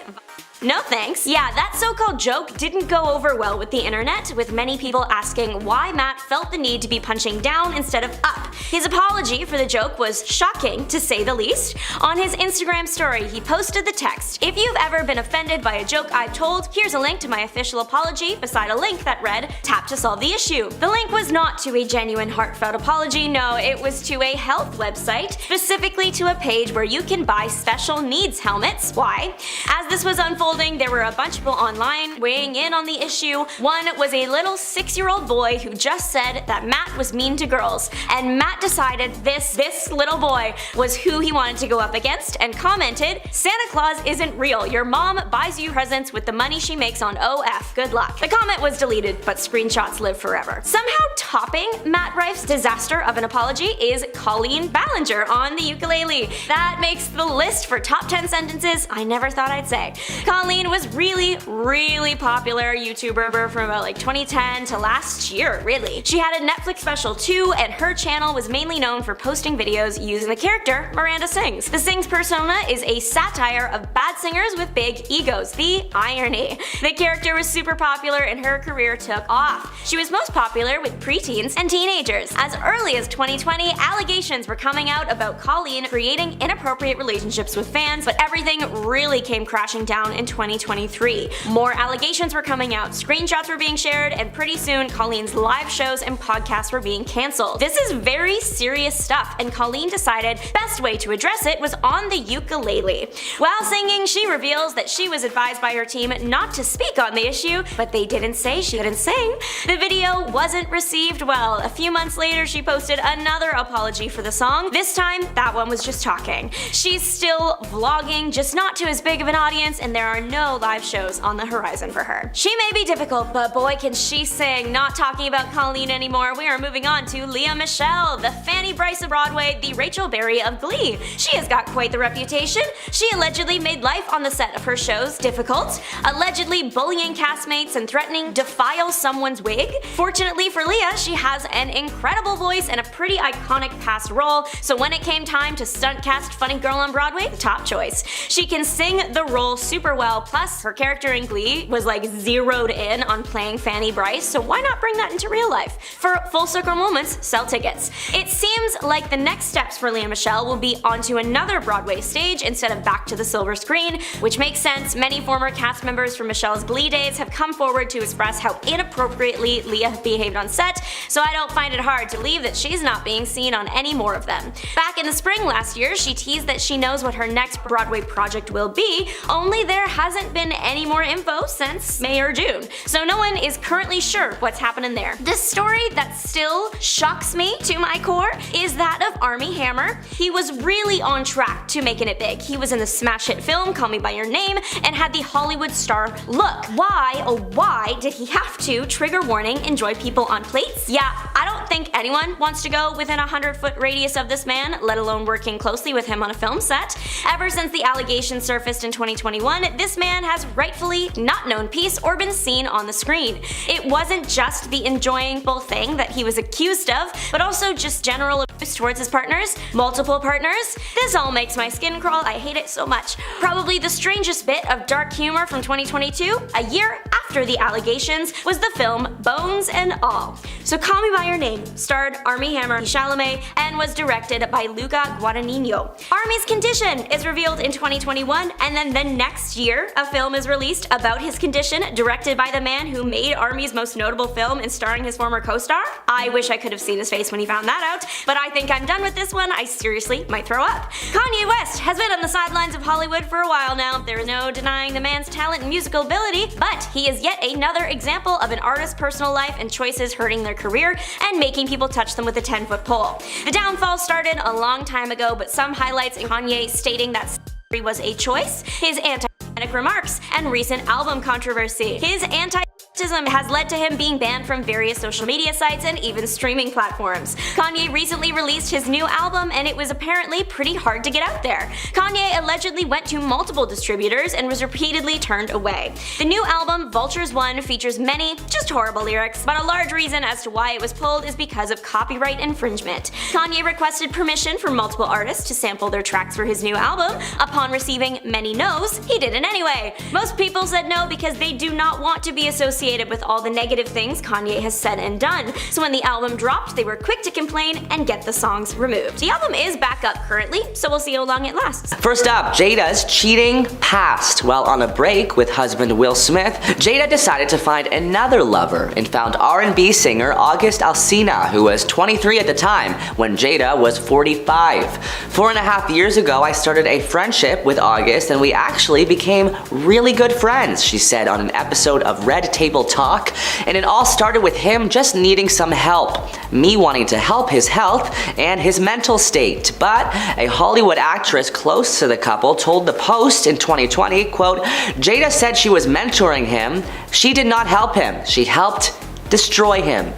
No thanks. Yeah, that so-called joke didn't go over well with the internet, with many people asking why Matt felt the need to be punching down instead of up. His apology for the joke was shocking, to say the least. On his Instagram story, he posted the text, "If you've ever been offended by a joke I've told, here's a link to my official apology," beside a link that read, "Tap to solve the issue." The link was not to a genuine heartfelt apology, no, it was to a health website, specifically to a page where you can buy special needs helmets. Why? As this was unfolding, there were a bunch of people online weighing in on the issue. One was a little 6-year-old boy who just said that Matt was mean to girls, and Matt decided this little boy was who he wanted to go up against and commented, "Santa Claus isn't real. Your mom buys you presents with the money she makes on OF. Good luck." The comment was deleted, but screenshots live forever. Somehow topping Matt Rife's disaster of an apology is Colleen Ballinger on the ukulele. That makes the list for top 10 sentences I never thought I'd say. Colleen was really popular YouTuber from about 2010 to last year, really. She had a Netflix special too, and her channel was mainly known for posting videos using the character Miranda Sings. The Sings persona is a satire of bad singers with big egos. The irony. The character was super popular and her career took off. She was most popular with preteens and teenagers. As early as 2020, allegations were coming out about Colleen creating inappropriate relationships with fans, but everything really came crashing down in 2023. More allegations were coming out, screenshots were being shared, and pretty soon Colleen's live shows and podcasts were being cancelled. This is very serious stuff, and Colleen decided best way to address it was on the ukulele. While singing, she reveals that she was advised by her team not to speak on the issue, but they didn't say she couldn't sing. The video wasn't received well. A few months later, she posted another apology for the song. This time, that one was just talking. She's still vlogging, just not to as big of an audience, and there are no live shows on the horizon for her. She may be difficult, but boy can she sing. Not talking about Colleen anymore, we are moving on to Lea Michele, the Fanny Bryce of Broadway, the Rachel Berry of Glee. She has got quite the reputation. She allegedly made life on the set of her shows difficult, allegedly bullying castmates and threatening to defile someone's wig. Fortunately for Lea, she has an incredible voice and a pretty iconic past role, so when it came time to stunt cast Funny Girl on Broadway, the top choice. She can sing the role super well, plus her character in Glee was zeroed in on playing Fanny Bryce, so why not bring that into real life? For full circle moments, sell tickets. It seems like the next steps for Lea Michele will be onto another Broadway stage instead of back to the silver screen, which makes sense. Many former cast members from Michelle's Glee days have come forward to express how inappropriately Lea behaved on set, so I don't find it hard to believe that she's not being seen on any more of them. Back in the spring last year, she teased that she knows what her next Broadway project will be, only there hasn't been any more info since May or June, so no one is currently sure what's happening there. The story that still shocks me to my core is that of Armie Hammer. He was really on track to making it big. He was in the smash hit film Call Me By Your Name and had the Hollywood star look. Why, oh why, did he have to, trigger warning, enjoy people on plates? Yeah, I don't think anyone wants to go within a 100-foot radius of this man, let alone working closely with him on a film set. Ever since the allegations surfaced in 2021, this man has rightfully not known peace or been seen on the screen. It wasn't just the enjoyable thing that he was accused of, but also just general abuse towards his partners, multiple partners. This all makes my skin crawl, I hate it so much. Probably the strangest bit of dark humor from 2022, a year after the allegations, was the film Bones and All. So Call Me By Your Name starred Armie Hammer, Chalamet, and was directed by Luca Guadagnino. Armie's condition is revealed in 2021, and then the next year, a film is released about his condition, directed by the man who made Armie's most notable film and starring his former co-star. I wish I could have seen his face when he found that out, but I think I'm done with this one. I seriously might throw up. Kanye West has been on the sidelines of Hollywood for a while now. There is no denying the man's talent and musical ability, but he is yet another example of an artist's personal life and choices hurting their career and making people touch them with a 10-foot pole. The downfall started a long time ago, but some highlights in Kanye stating that was a choice, his anti-Semitic remarks, and recent album controversy. His anti-Semitism has led to him being banned from various social media sites and even streaming platforms. Kanye recently released his new album, and it was apparently pretty hard to get out there. Kanye allegedly went to multiple distributors and was repeatedly turned away. The new album, Vultures 1, features many just horrible lyrics, but a large reason as to why it was pulled is because of copyright infringement. Kanye requested permission from multiple artists to sample their tracks for his new album. Upon receiving many no's, he did it anyway. Most people said no because they do not want to be associated with all the negative things Kanye has said and done. So when the album dropped, they were quick to complain and get the songs removed. The album is back up currently, so we'll see how long it lasts. First up, Jada's cheating past. While on a break with husband Will Smith, Jada decided to find another lover and found R&B singer August Alsina, who was 23 at the time when Jada was 45. 4.5 years ago, I started a friendship with August and we actually became really good friends, she said on an episode of Red Table Talk, and it all started with him just needing some help, me wanting to help his health and his mental state. But a Hollywood actress close to the couple told the Post in 2020, quote, Jada said she was mentoring him. She did not help him. She helped destroy him.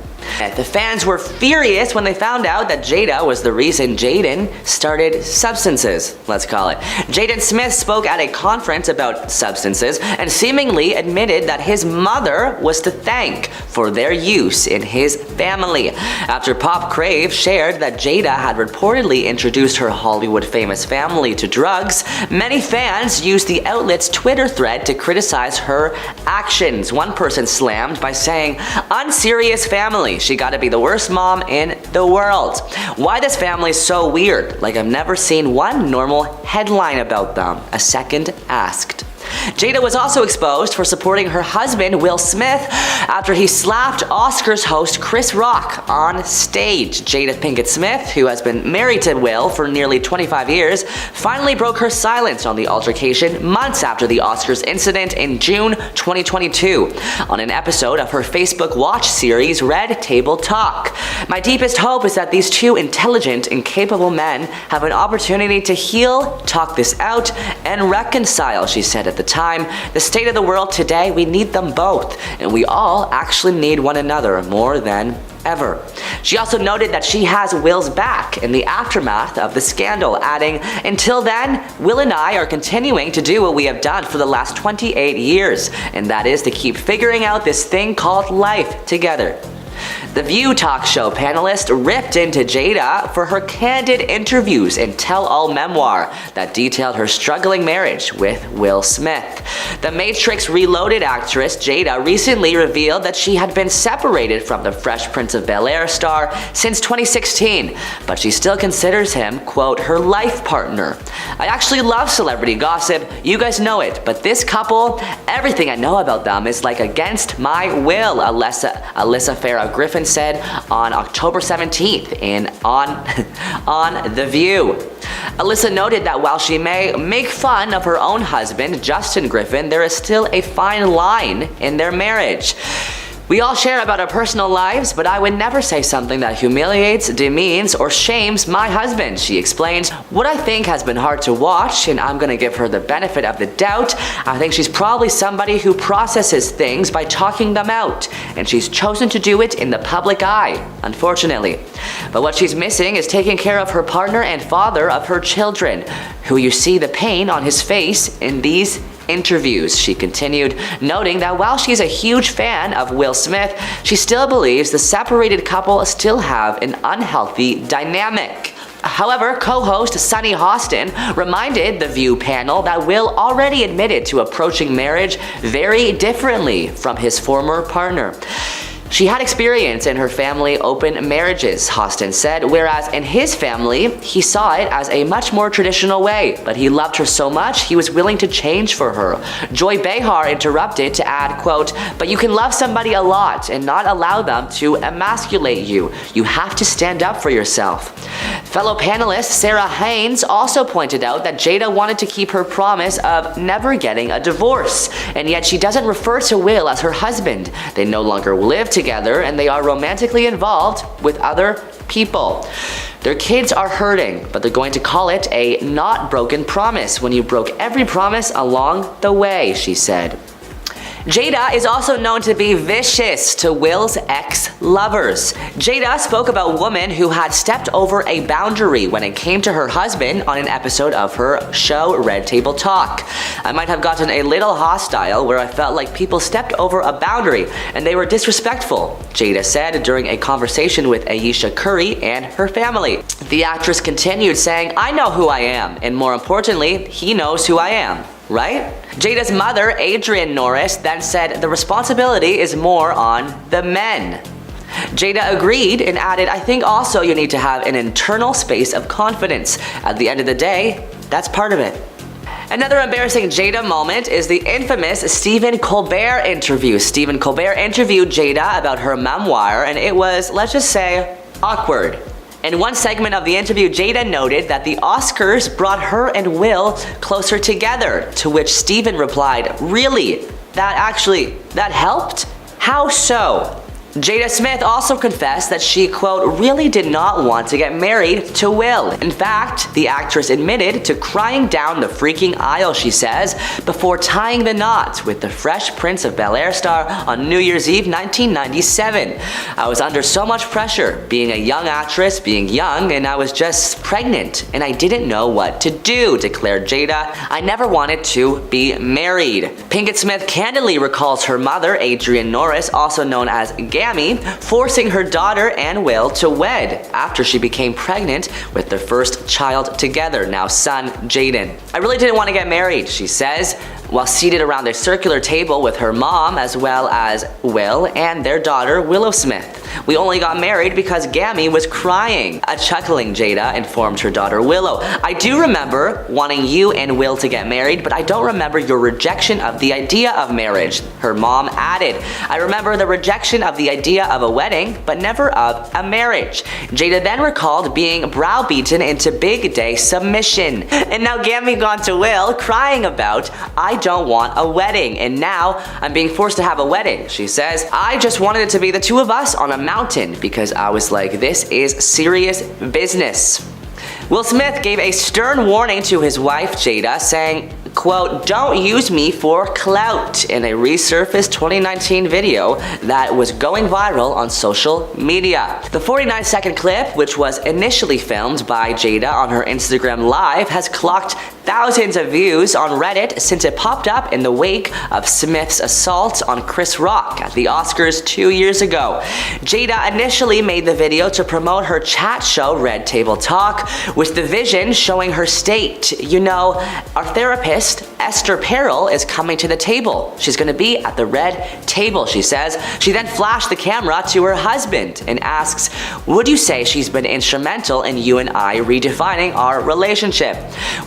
The fans were furious when they found out that Jada was the reason Jaden started substances, let's call it. Jaden Smith spoke at a conference about substances and seemingly admitted that his mother was to thank for their use in his family. After Pop Crave shared that Jada had reportedly introduced her Hollywood famous family to drugs, many fans used the outlet's Twitter thread to criticize her actions. One person slammed by saying, "Unserious family. She gotta be the worst mom in the world. Why this family's so weird? Like I've never seen one normal headline about them," a second asked. Jada was also exposed for supporting her husband, Will Smith, after he slapped Oscars host Chris Rock on stage. Jada Pinkett Smith, who has been married to Will for nearly 25 years, finally broke her silence on the altercation months after the Oscars incident in June 2022 on an episode of her Facebook Watch series Red Table Talk. "My deepest hope is that these two intelligent and capable men have an opportunity to heal, talk this out, and reconcile," she said at the time. "The state of the world today, we need them both, and we all actually need one another more than ever." She also noted that she has Will's back in the aftermath of the scandal, adding, "Until then, Will and I are continuing to do what we have done for the last 28 years, and that is to keep figuring out this thing called life together." The View talk show panelist ripped into Jada for her candid interviews and tell-all memoir that detailed her struggling marriage with Will Smith. The Matrix Reloaded actress Jada recently revealed that she had been separated from the Fresh Prince of Bel-Air star since 2016, but she still considers him, quote, her life partner. "I actually love celebrity gossip, you guys know it, but this couple, everything I know about them is like against my will," Alyssa Farah Griffin said on October 17th on The View. Alyssa noted that while she may make fun of her own husband, Justin Griffin, there is still a fine line in their marriage. "We all share about our personal lives, but I would never say something that humiliates, demeans, or shames my husband," she explains. "What I think has been hard to watch, and I'm gonna give her the benefit of the doubt, I think she's probably somebody who processes things by talking them out, and she's chosen to do it in the public eye, unfortunately. But what she's missing is taking care of her partner and father of her children, who you see the pain on his face in these interviews. She continued, noting that while she's a huge fan of Will Smith, she still believes the separated couple still have an unhealthy dynamic. However, co-host Sunny Hostin reminded the View panel that Will already admitted to approaching marriage very differently from his former partner. She had experience in her family open marriages, Hostin said, whereas in his family, he saw it as a much more traditional way, but he loved her so much he was willing to change for her. Joy Behar interrupted to add, quote, "But you can love somebody a lot and not allow them to emasculate you. You have to stand up for yourself." Fellow panelist Sarah Haynes also pointed out that Jada wanted to keep her promise of never getting a divorce, and yet she doesn't refer to Will as her husband. They no longer live together and they are romantically involved with other people. Their kids are hurting, but they're going to call it a not broken promise when you broke every promise along the way, she said. Jada is also known to be vicious to Will's ex-lovers. Jada spoke about a woman who had stepped over a boundary when it came to her husband on an episode of her show Red Table Talk. "I might have gotten a little hostile where I felt like people stepped over a boundary and they were disrespectful," Jada said during a conversation with Ayesha Curry and her family. The actress continued saying, "I know who I am, and more importantly, he knows who I am. Right?" Jada's mother, Adrienne Norris, then said the responsibility is more on the men. Jada agreed and added, "I think also you need to have an internal space of confidence. At the end of the day, that's part of it." Another embarrassing Jada moment is the infamous Stephen Colbert interview. Stephen Colbert interviewed Jada about her memoir, and it was, let's just say, awkward. In one segment of the interview, Jada noted that the Oscars brought her and Will closer together, to which Stephen replied, "Really? That helped? How so?" Jada Smith also confessed that she, quote, "really did not want to get married to Will." In fact, the actress admitted to crying down the freaking aisle, she says, before tying the knot with the Fresh Prince of Bel-Air star on New Year's Eve 1997. "I was under so much pressure, being a young actress, being young, and I was just pregnant, and I didn't know what to do," declared Jada. "I never wanted to be married." Pinkett Smith candidly recalls her mother, Adrienne Norris, also known as Gammy, forcing her daughter and Will to wed after she became pregnant with their first child together, now son Jaden. "I really didn't want to get married," she says, while seated around a circular table with her mom as well as Will and their daughter Willow Smith. "We only got married because Gammy was crying," a chuckling Jada informed her daughter Willow. "I do remember wanting you and Will to get married, but I don't remember your rejection of the idea of marriage," her mom added. "I remember the rejection of the idea of a wedding, but never of a marriage." Jada then recalled being browbeaten into big day submission. And now Gammy gone to Will crying about, "I don't want a wedding, and now I'm being forced to have a wedding," she says. "I just wanted it to be the two of us on a mountain because I was like, this is serious business." Will Smith gave a stern warning to his wife Jada, saying, quote, "Don't use me for clout," in a resurfaced 2019 video that was going viral on social media. The 49-second clip, which was initially filmed by Jada on her Instagram Live, has clocked thousands of views on Reddit since it popped up in the wake of Smith's assault on Chris Rock at the Oscars 2 years ago. Jada initially made the video to promote her chat show Red Table Talk, with the vision showing her state, "You know, our therapist Esther Perel is coming to the table. She's gonna be at the red table," she says. She then flashed the camera to her husband and asks, "Would you say she's been instrumental in you and I redefining our relationship?"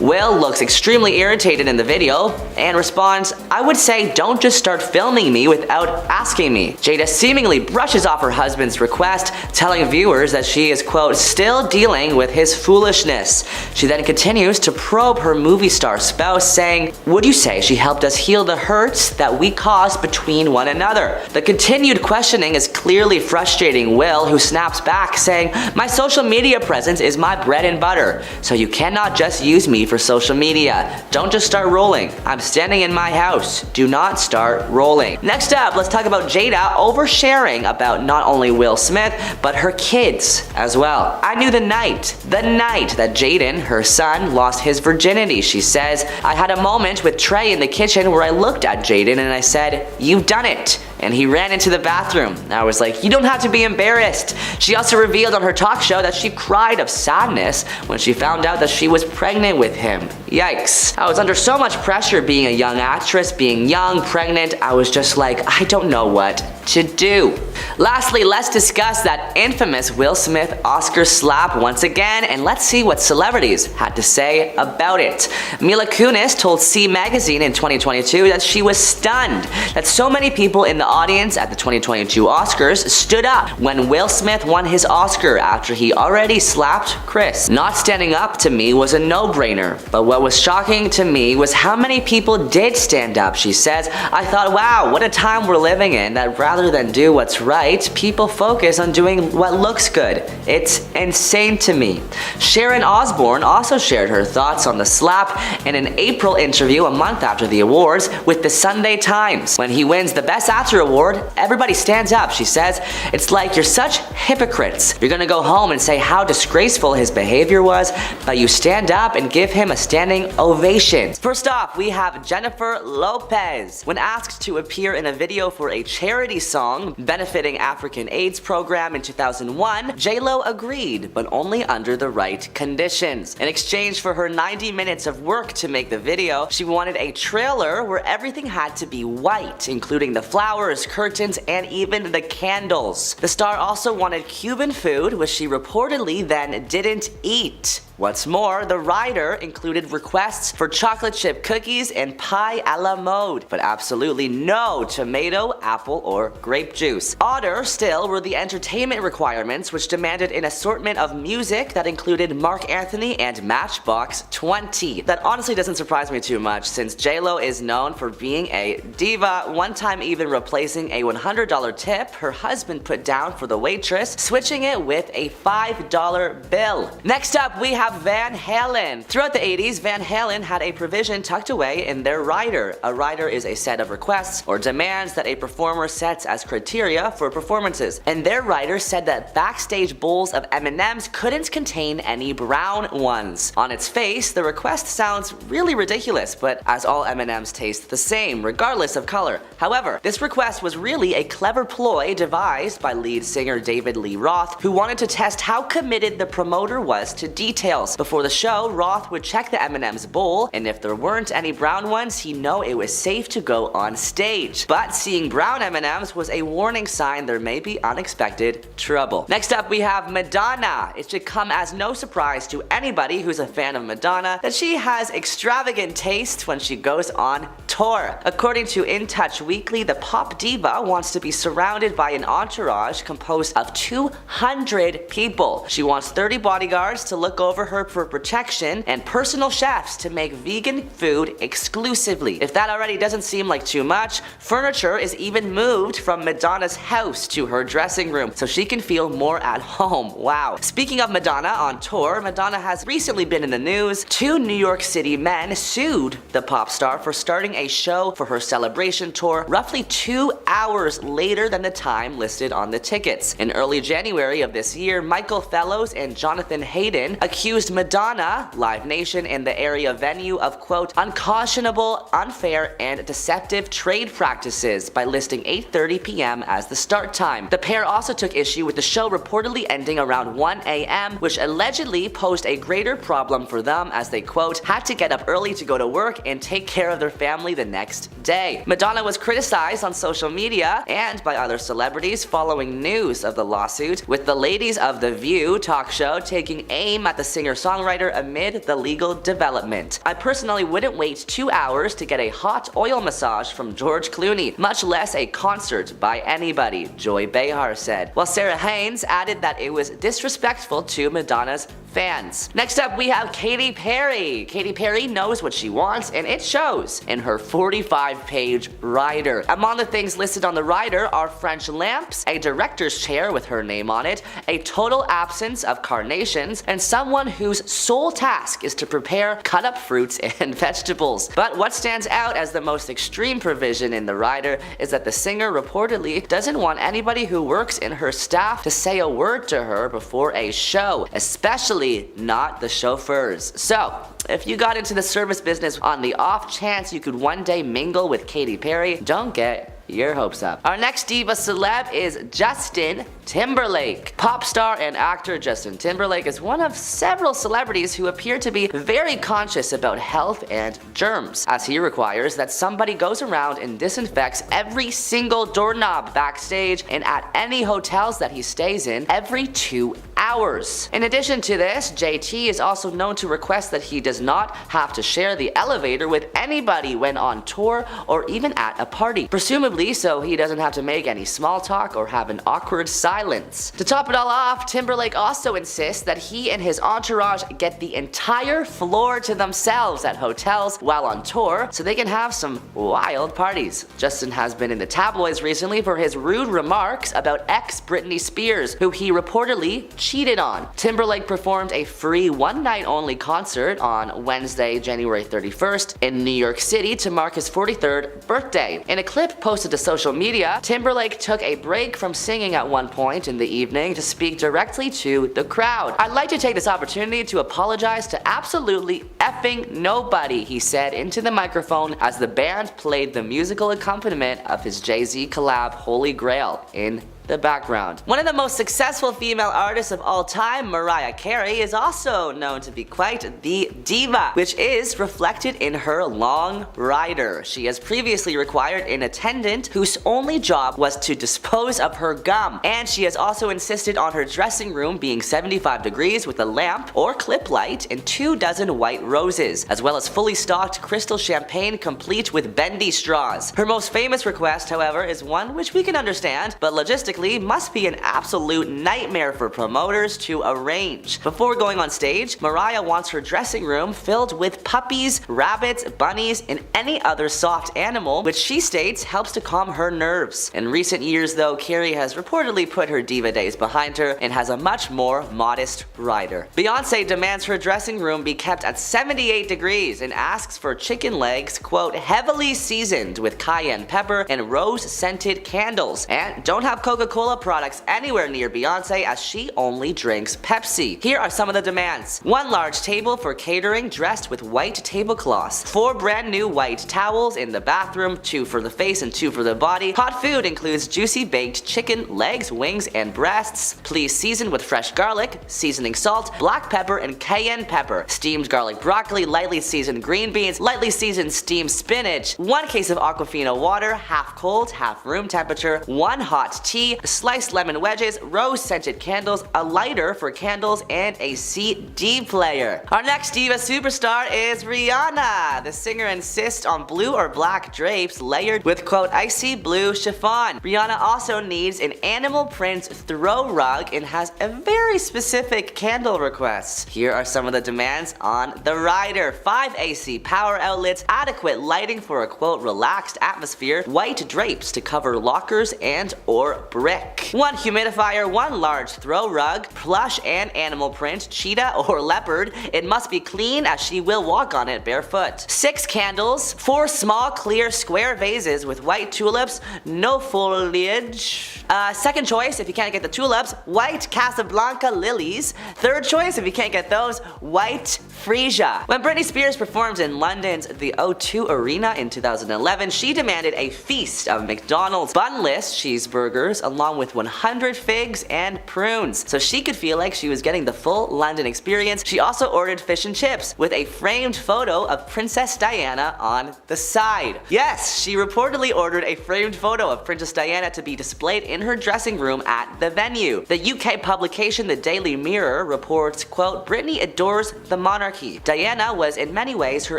Will looks extremely irritated in the video and responds, "I would say don't just start filming me without asking me." Jada seemingly brushes off her husband's request, telling viewers that she is, quote, "still dealing with his foolishness." She then continues to probe her movie star spouse, saying, "Would you say she helped us heal the hurts that we caused between one another?" The continued questioning is clearly frustrating Will, who snaps back, saying, "My social media presence is my bread and butter, so you cannot just use me for social media. Don't just start rolling. I'm standing in my house. Do not start rolling." Next up, let's talk about Jada oversharing about not only Will Smith, but her kids as well. "I knew the night that Jaden, her son, lost his virginity," she says. "I had a moment moment with Trey in the kitchen where I looked at Jaden and I said, "You've done it." And he ran into the bathroom. I was like, "You don't have to be embarrassed." She also revealed on her talk show that she cried of sadness when she found out that she was pregnant with him. Yikes. I was under so much pressure being a young actress, being young, pregnant. I was just like, I don't know what to do. Lastly, let's discuss that infamous Will Smith Oscar slap once again, and let's see what celebrities had to say about it. Mila Kunis told C Magazine in 2022 that she was stunned that so many people in the audience at the 2022 Oscars stood up when Will Smith won his Oscar after he already slapped Chris. Not standing up to me was a no-brainer, but what was shocking to me was how many people did stand up, she says. I thought, wow, what a time we're living in that rather than do what's right, people focus on doing what looks good. It's insane to me. Sharon Osbourne also shared her thoughts on the slap in an April interview a month after the awards with the Sunday Times. When he wins the Best Actor award, everybody stands up, she says. It's like you're such hypocrites. You're gonna go home and say how disgraceful his behavior was, but you stand up and give him a standing ovation. First off, we have Jennifer Lopez. When asked to appear in a video for a charity song benefiting African AIDS program in 2001, J-Lo agreed, but only under the right conditions. In exchange for her 90 minutes of work to make the video, she wanted a trailer where everything had to be white, including the flowers, curtains, and even the candles. The star also wanted Cuban food, which she reportedly then didn't eat. What's more, the rider included requests for chocolate chip cookies and pie a la mode, but absolutely no tomato, apple, or grape juice. Odder still were the entertainment requirements, which demanded an assortment of music that included Mark Anthony and Matchbox 20. That honestly doesn't surprise me too much, since J-Lo is known for being a diva, one time even replacing a $100 tip her husband put down for the waitress, switching it with a $5 bill. Next up, we have Van Halen. Throughout the 80s, Van Halen had a provision tucked away in their rider. A rider is a set of requests or demands that a performer sets as criteria for performances. And their rider said that backstage bowls of M&Ms couldn't contain any brown ones. On its face, the request sounds really ridiculous, but as all M&Ms taste the same, regardless of color. However, this request was really a clever ploy devised by lead singer David Lee Roth, who wanted to test how committed the promoter was to details. Before the show, Roth would check the M&M's bowl, and if there weren't any brown ones, he'd know it was safe to go on stage. But seeing brown M&Ms was a warning sign there may be unexpected trouble. Next up, we have Madonna. It should come as no surprise to anybody who's a fan of Madonna that she has extravagant tastes when she goes on tour. According to In Touch Weekly, the pop diva wants to be surrounded by an entourage composed of 200 people. She wants 30 bodyguards to look over her for protection and personal chefs to make vegan food exclusively. If that already doesn't seem like too much, furniture is even moved from Madonna's house to her dressing room so she can feel more at home. Wow. Speaking of Madonna on tour, Madonna has recently been in the news. 2 New York City men sued the pop star for starting a show for her celebration tour roughly 2 hours later than the time listed on the tickets. In early January of this year, Michael Fellows and Jonathan Hayden accused Madonna, Live Nation, and the area venue of, quote, unconscionable, unfair, and deceptive trade practices by listing 8:30 p.m. as the start time. The pair also took issue with the show reportedly ending around 1 a.m., which allegedly posed a greater problem for them as they, quote, had to get up early to go to work and take care of their family the next day. Madonna was criticized on social media and by other celebrities following news of the lawsuit, with the ladies of The View talk show taking aim at the singer-songwriter amid the legal development. I personally wouldn't wait 2 hours to get a hot oil massage from George Clooney, much less a concert by anybody, Joy Behar said, while Sarah Haynes added that it was disrespectful to Madonna's fans. Next up, we have Katy Perry. Katy Perry knows what she wants, and it shows in her 45-page rider. Among the things listed on the rider are French lamps, a director's chair with her name on it, a total absence of carnations, and someone whose sole task is to prepare cut-up fruits and vegetables. But what stands out as the most extreme provision in the rider is that the singer reportedly doesn't want anybody who works in her staff to say a word to her before a show, especially definitely not the chauffeurs. So, if you got into the service business on the off chance you could one day mingle with Katy Perry, don't get your hopes up. Our next diva celeb is Justin Timberlake. Pop star and actor Justin Timberlake is one of several celebrities who appear to be very conscious about health and germs, as he requires that somebody goes around and disinfects every single doorknob backstage and at any hotels that he stays in every 2 hours. In addition to this, JT is also known to request that he does not have to share the elevator with anybody when on tour or even at a party, presumably so he doesn't have to make any small talk or have an awkward silence. To top it all off, Timberlake also insists that he and his entourage get the entire floor to themselves at hotels while on tour so they can have some wild parties. Justin has been in the tabloids recently for his rude remarks about ex Britney Spears, who he reportedly cheated on. Timberlake performed a free one-night only concert on Wednesday, January 31st in New York City to mark his 43rd birthday. In a clip posted to social media, Timberlake took a break from singing at one point in the evening to speak directly to the crowd. "I'd like to take this opportunity to apologize to absolutely effing nobody," he said into the microphone as the band played the musical accompaniment of his Jay-Z collab Holy Grail in the background. One of the most successful female artists of all time, Mariah Carey, is also known to be quite the diva, which is reflected in her long rider. She has previously required an attendant whose only job was to dispose of her gum, and she has also insisted on her dressing room being 75 degrees with a lamp or clip light and 24 white roses, as well as fully stocked crystal champagne complete with bendy straws. Her most famous request, however, is one which we can understand, but logistically must be an absolute nightmare for promoters to arrange. Before going on stage, Mariah wants her dressing room filled with puppies, rabbits, bunnies, and any other soft animal, which she states helps to calm her nerves. In recent years though, Keri has reportedly put her diva days behind her and has a much more modest rider. Beyoncé demands her dressing room be kept at 78 degrees and asks for chicken legs, quote, heavily seasoned with cayenne pepper and rose-scented candles, and don't have Coca-Cola products anywhere near Beyoncé as she only drinks Pepsi. Here are some of the demands. 1 large table for catering dressed with white tablecloths. 4 brand new white towels in the bathroom, 2 for the face and 2 for the body. Hot food includes juicy baked chicken, legs, wings, and breasts. Please season with fresh garlic, seasoning salt, black pepper, and cayenne pepper. Steamed garlic broccoli, lightly seasoned green beans, lightly seasoned steamed spinach. 1 case of Aquafina water, half cold, half room temperature. 1 hot tea, sliced lemon wedges, rose-scented candles, a lighter for candles, and a CD player. Our next diva superstar is Rihanna. The singer insists on blue or black drapes layered with, quote, icy blue chiffon. Rihanna also needs an animal print throw rug and has a very specific candle request. Here are some of the demands on the rider. 5 AC power outlets, adequate lighting for a, quote, relaxed atmosphere, white drapes to cover lockers and or brick. 1 humidifier, 1 large throw rug, plush and animal print, cheetah or leopard. It must be clean as she will walk on it barefoot. 6 candles, 4 small clear square vases with white tulips, no foliage. Second choice, if you can't get the tulips, white Casablanca lilies. Third choice, if you can't get those, white freesia. When Britney Spears performed in London's the O2 Arena in 2011, she demanded a feast of McDonald's bunless cheeseburgers along with 100 figs and prunes, so she could feel like she was getting the full London experience. She also ordered fish and chips with a framed photo of Princess Diana on the side. Yes, she reportedly ordered a framed photo of Princess Diana to be displayed in her dressing room at the venue. The UK publication The Daily Mirror reports, quote, Britney adores the monarchy. Diana was in many ways her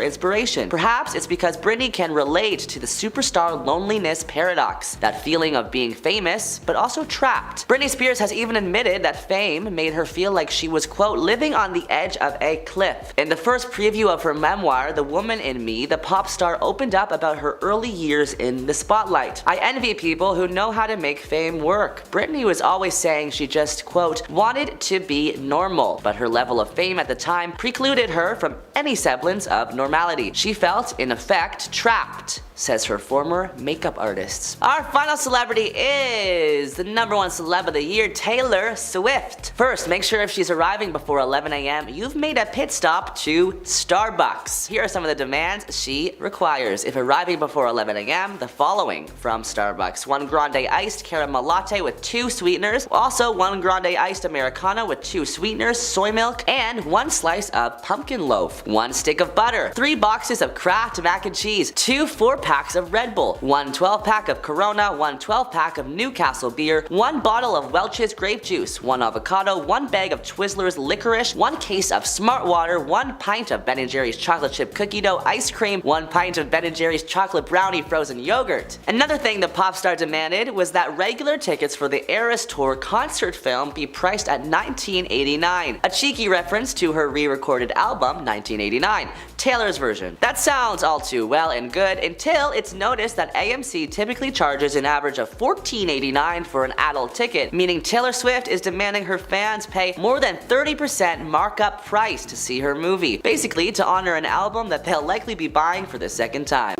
inspiration. Perhaps it's because Britney can relate to the superstar loneliness paradox, that feeling of being famous but also trapped. Britney Spears has even admitted that fame made her feel like she was, quote, living on the edge of a cliff. In the first preview of her memoir, The Woman in Me, the pop star opened up about her early years in the spotlight. I envy people who know how to make fame same work. Britney was always saying she just, quote, wanted to be normal, but her level of fame at the time precluded her from any semblance of normality. She felt, in effect, trapped, says her former makeup artists. Our final celebrity is the #1 celeb of the year, Taylor Swift. First, make sure if she's arriving before 11 a.m., you've made a pit stop to Starbucks. Here are some of the demands she requires if arriving before 11 a.m. The following from Starbucks: 1 grande iced caramel latte with 2 sweeteners, also 1 grande iced Americano with 2 sweeteners, soy milk, and 1 slice of pumpkin loaf, 1 stick of butter, 3 boxes of Kraft mac and cheese, 2 4-packs of Red Bull, 1 12-pack of Corona, 1 12-pack of Newcastle beer, 1 bottle of Welch's grape juice, 1 avocado, 1 bag of Twizzlers licorice, 1 case of Smart Water, 1 pint of Ben & Jerry's chocolate chip cookie dough ice cream, 1 pint of Ben & Jerry's chocolate brownie frozen yogurt. Another thing the pop star demanded was that regular tickets for the Eras Tour concert film be priced at $19.89, a cheeky reference to her re-recorded album 1989, Taylor's version. That sounds all too well and good until it's noticed that AMC typically charges an average of $14.89 for an adult ticket, meaning Taylor Swift is demanding her fans pay more than 30% markup price to see her movie, basically to honor an album that they'll likely be buying for the second time.